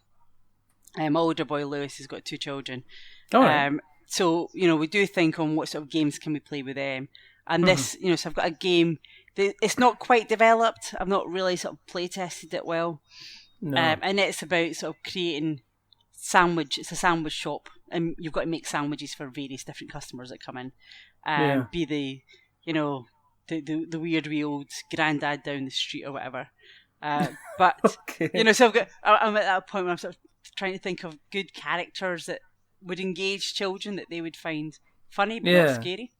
my older boy Lewis has got 2 children. All right. So we do think on what sort of games can we play with them. And this, so I've got a game. It's not quite developed. I've not really sort of play tested it well. No. And it's about sort of creating It's a sandwich shop, and you've got to make sandwiches for various different customers that come in. Be the the weird wee old granddad down the street or whatever. But okay. So I'm at that point where I'm sort of trying to think of good characters that would engage children that they would find funny but not scary.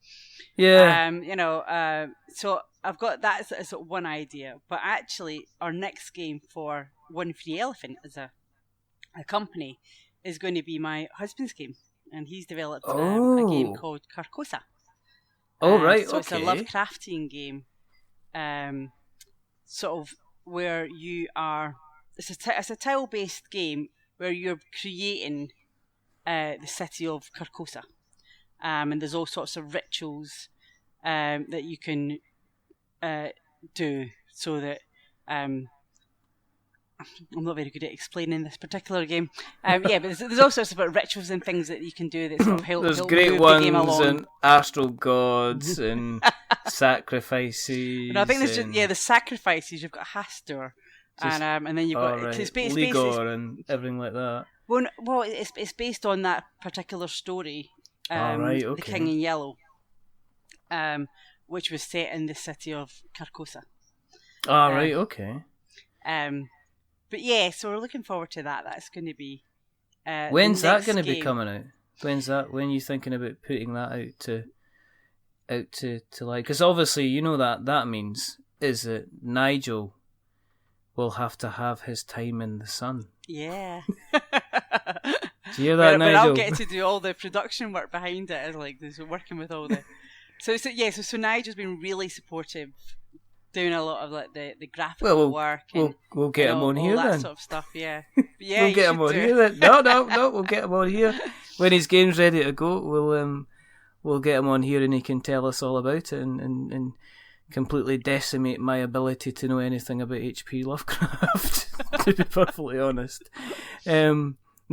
Yeah. So I've got that as one idea, but actually our next game for One Free Elephant is a a company, is going to be my husband's game, and he's developed a game called Carcosa. Oh, right, so okay. it's a Lovecraftian game, sort of where you are. It's a tile-based game where you're creating the city of Carcosa, and there's all sorts of rituals that you can do so that. I'm not very good at explaining this particular game. But there's all sorts of rituals and things that you can do that sort of help, there's help great move ones the game along. and astral gods and sacrifices. No, I think there's the sacrifices. You've got Hastur, and then you've got it's Ligor and everything like that. Well, it's based on that particular story. The King in Yellow, which was set in the city of Carcosa. Right, okay. But yeah, so we're looking forward to that. That's going to be. When's that going to be coming out? When are you thinking about putting that out to like? Because obviously, you know that means is that Nigel will have to have his time in the sun. Yeah. Do you hear that, Nigel? But I'll get to do all the production work behind it, as like this, working with all the. So Nigel's been really supportive. Doing a lot of like the graphical work. We'll get him on here all that then. Sort of stuff, yeah. We'll get him on here then. No, we'll get him on here when his game's ready to go. We'll get him on here and he can tell us all about it and completely decimate my ability to know anything about HP Lovecraft. To be perfectly honest,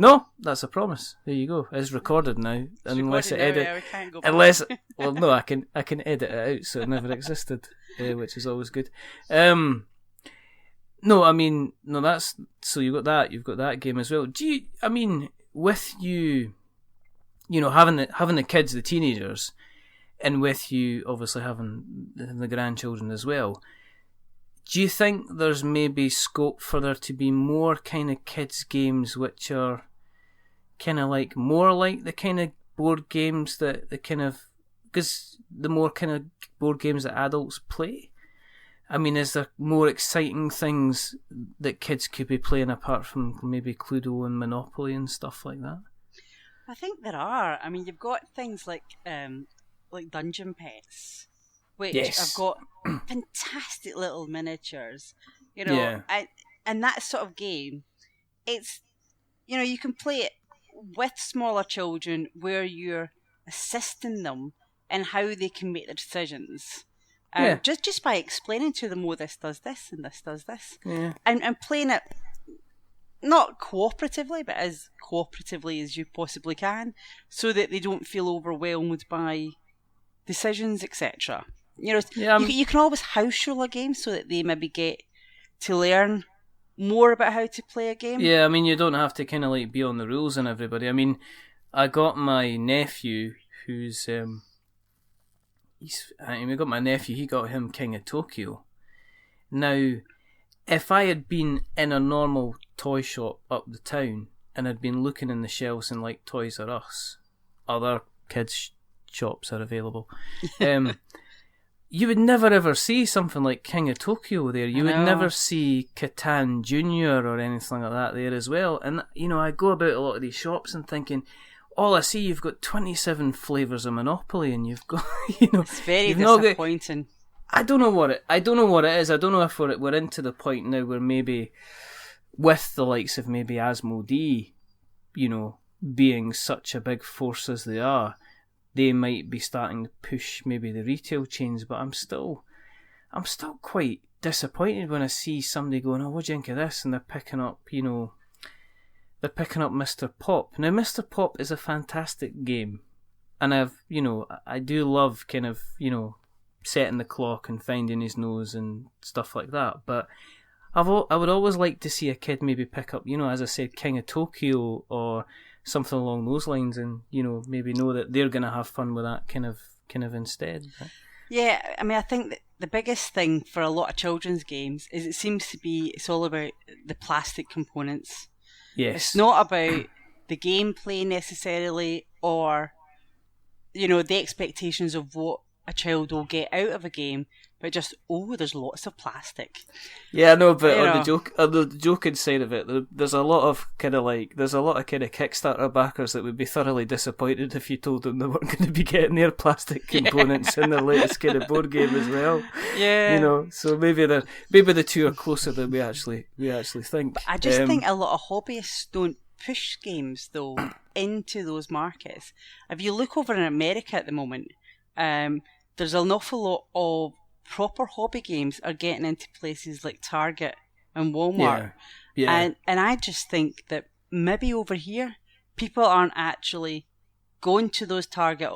no, that's a promise. There you go. It's recorded now, unless I edit. We can't go back. No, I can edit it out, so it never existed. Which is always good. That's so you've got that game as well. With you having the kids, the teenagers, and with you obviously having the grandchildren as well, do you think there's maybe scope for there to be more kind of kids games which are kind of like more like the kind of board games that the kind of, because the more kind of board games that adults play? Is there more exciting things that kids could be playing apart from maybe Cluedo and Monopoly and stuff like that? I think there are. You've got things like Dungeon Pets, which have got fantastic little miniatures. And that sort of game, it's you can play it with smaller children where you're assisting them in how they can make their decisions. Just by explaining to them, this does this and this does this. Yeah. And playing it not cooperatively, but as cooperatively as you possibly can, so that they don't feel overwhelmed by decisions, etc. You can always house rule a game so that they maybe get to learn more about how to play a game. Yeah, you don't have to kind of like be on the rules and everybody. I got my nephew who's we got my nephew. He got him King of Tokyo. Now, if I had been in a normal toy shop up the town and had been looking in the shelves in like Toys R Us, other kids' shops are available. You would never ever see something like King of Tokyo there. You would never see Catan Junior or anything like that there as well. And I go about a lot of these shops and thinking, all I see, you've got 27 flavours of Monopoly, and you've got, it's very disappointing. I don't know what it is. I don't know if we're into the point now where maybe with the likes of maybe Asmodee, being such a big force as they are, they might be starting to push maybe the retail chains. But I'm still quite disappointed when I see somebody going, "Oh, what do you think of this?" and they're picking up, They're picking up Mr. Pop. Now, Mr. Pop is a fantastic game. And I do love kind of, setting the clock and finding his nose and stuff like that. But I would always like to see a kid maybe pick up, as I said, King of Tokyo or something along those lines and, maybe know that they're going to have fun with that kind of instead. Yeah, I think that the biggest thing for a lot of children's games is it's all about the plastic components. Yes. It's not about the gameplay necessarily or, the expectations of what a child will get out of a game, but just, there's lots of plastic. Yeah, I know, but on the joking side of it, there's a lot of kind of Kickstarter backers that would be thoroughly disappointed if you told them they weren't going to be getting their plastic components in their latest kind of board game as well. Yeah, so maybe the two are closer than we actually think. But I just think a lot of hobbyists don't push games though into those markets. If you look over in America at the moment, there's an awful lot of proper hobby games are getting into places like Target and Walmart. Yeah. And I just think that maybe over here people aren't actually going to those Target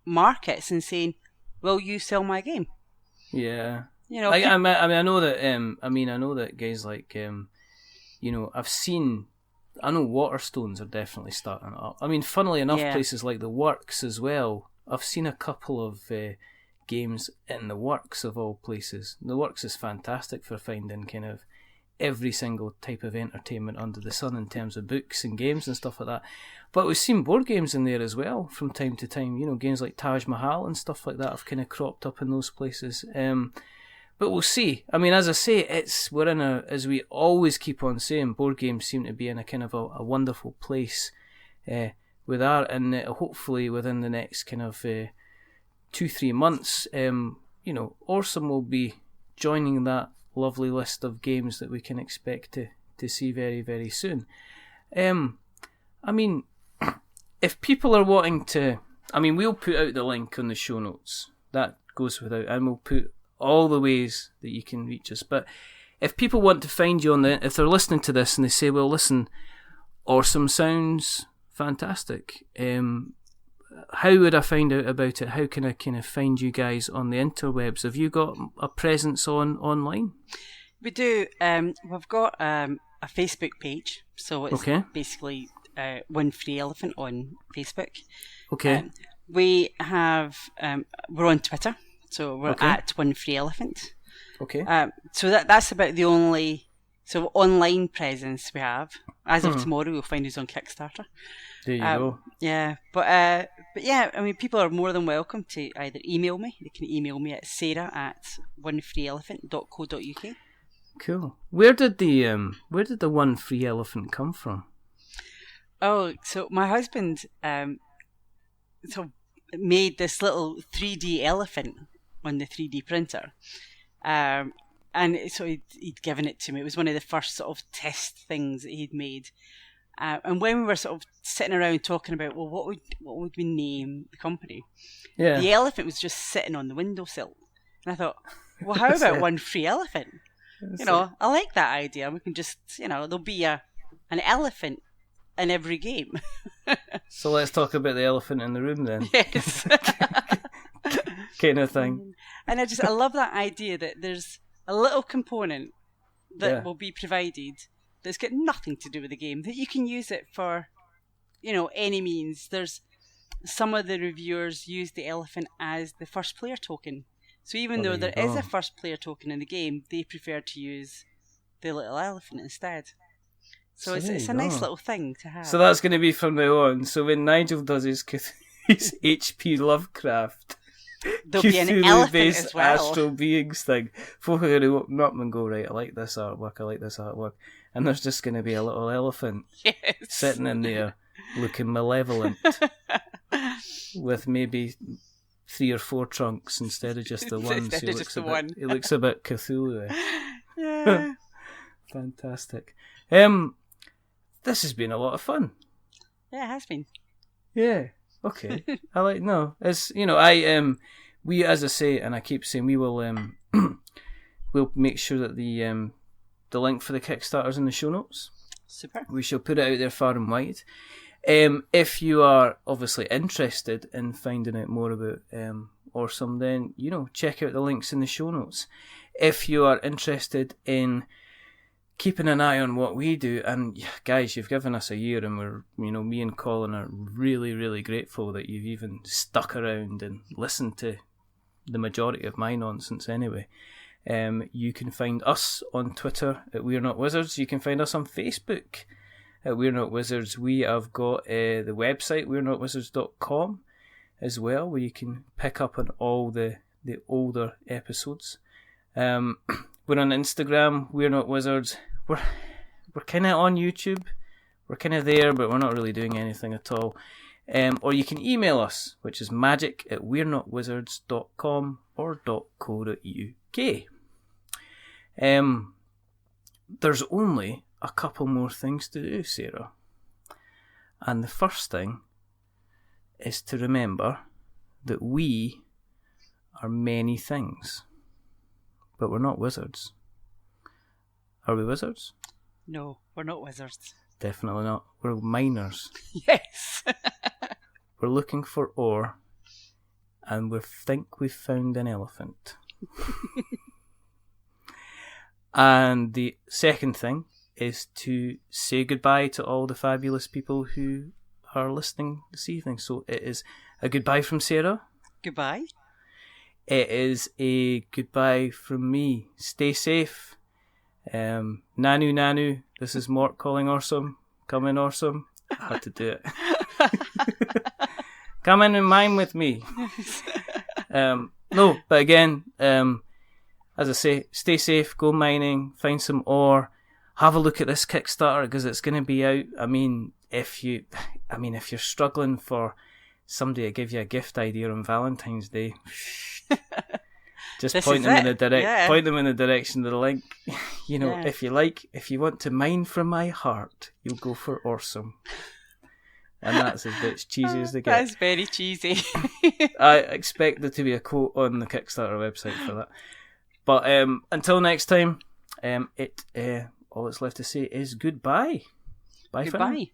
markets and saying, "Will you sell my game?" Yeah. I know that guys like I know Waterstones are definitely starting up. I mean, funnily enough, places like the Works as well. I've seen a couple of games in the Works of all places. The Works is fantastic for finding kind of every single type of entertainment under the sun in terms of books and games and stuff like that. But we've seen board games in there as well from time to time. Games like Taj Mahal and stuff like that have kind of cropped up in those places. But we'll see. I mean, as I say, as we always keep on saying, board games seem to be in a kind of a wonderful place with art, and hopefully within the next kind of 2-3 months, ORE-some will be joining that lovely list of games that we can expect to see very, very soon. I mean, if people are wanting to, we'll put out the link on the show notes. That goes without, and we'll put all the ways that you can reach us. But if people want to find you if they're listening to this and they say, well, listen, ORE-some sounds fantastic. How would I find out about it? How can I kind of find you guys on the interwebs? Have you got a presence online? We do. We've got a Facebook page, so it's basically One Free Elephant on Facebook. Okay. We have we're on Twitter, so we're at One Free Elephant. Okay. So that's about the only online presence we have. As of tomorrow, we'll find us on Kickstarter. There you go. Yeah, but yeah, people are more than welcome to either email me. They can email me at sarah@onefreeelephant.co.uk. Cool. Where did the One Free Elephant come from? Oh, so my husband made this little 3D elephant on the 3D printer. And so he'd given it to me. It was one of the first sort of test things that he'd made. And when we were sort of sitting around talking about, well, what would we name the company? Yeah. The elephant was just sitting on the windowsill. And I thought, well, how about One Free Elephant? I like that idea. We can just, there'll be an elephant in every game. So let's talk about the elephant in the room then. Yes. Kind of thing. And I love that idea that there's a little component that will be provided that's got nothing to do with the game, that you can use it for, any means. There's some of the reviewers use the elephant as the first player token. So even though there is a first player token in the game, they prefer to use the little elephant instead. So it's a nice little thing to have. So that's going to be from now on. So when Nigel does his HP Lovecraft, there'll be an elephant as well. Astral beings thing, folk are going to open up and go, right, I like this artwork. And there's just going to be a little elephant sitting in there looking malevolent with maybe 3 or 4 trunks instead of just the one. Instead of just the one. He looks a bit Cthulhu. Yeah. Fantastic. This has been a lot of fun. Yeah, it has been. Yeah. Okay. It's we, as I say, and I keep saying, we will we'll make sure that the link for the Kickstarter is in the show notes. Super. We shall put it out there far and wide. If you are obviously interested in finding out more about ORE-some, then check out the links in the show notes. If you are interested in keeping an eye on what we do, and guys, you've given us a year, and we're, me and Colin are really, really grateful that you've even stuck around and listened to the majority of my nonsense anyway. You can find us on Twitter at We're Not Wizards. You can find us on Facebook at We're Not Wizards. We have got the website we'renotwizards.com as well, where you can pick up on all the older episodes. We're on Instagram. We're Not Wizards. We're kind of on YouTube. We're kind of there, but we're not really doing anything at all. Or you can email us, which is magic@we'renotwizards.com or .co.uk. There's only a couple more things to do, Sarah. And the first thing is to remember that we are many things, but we're not wizards. Are we wizards? No, we're not wizards. Definitely not. We're miners. Yes. We're looking for ore, and we think we've found an elephant. And the second thing is to say goodbye to all the fabulous people who are listening this evening. So it is a goodbye from Sarah. Goodbye. It is a goodbye from me. Stay safe. Nanu. This is Mort calling ORE-some. Come in, ORE-some. I had to do it. Come in and mine with me. No, but again, as I say, stay safe, go mining, find some ore, have a look at this Kickstarter because it's going to be out. If you're struggling for somebody to give you a gift idea on Valentine's Day, just point them in the direction of the link. If you want to mine from my heart, you'll go for ORE-some. And that's as bit cheesy as they get. That's very cheesy. I expect there to be a quote on the Kickstarter website for that. But until next time, all that's left to say is goodbye. Bye for now.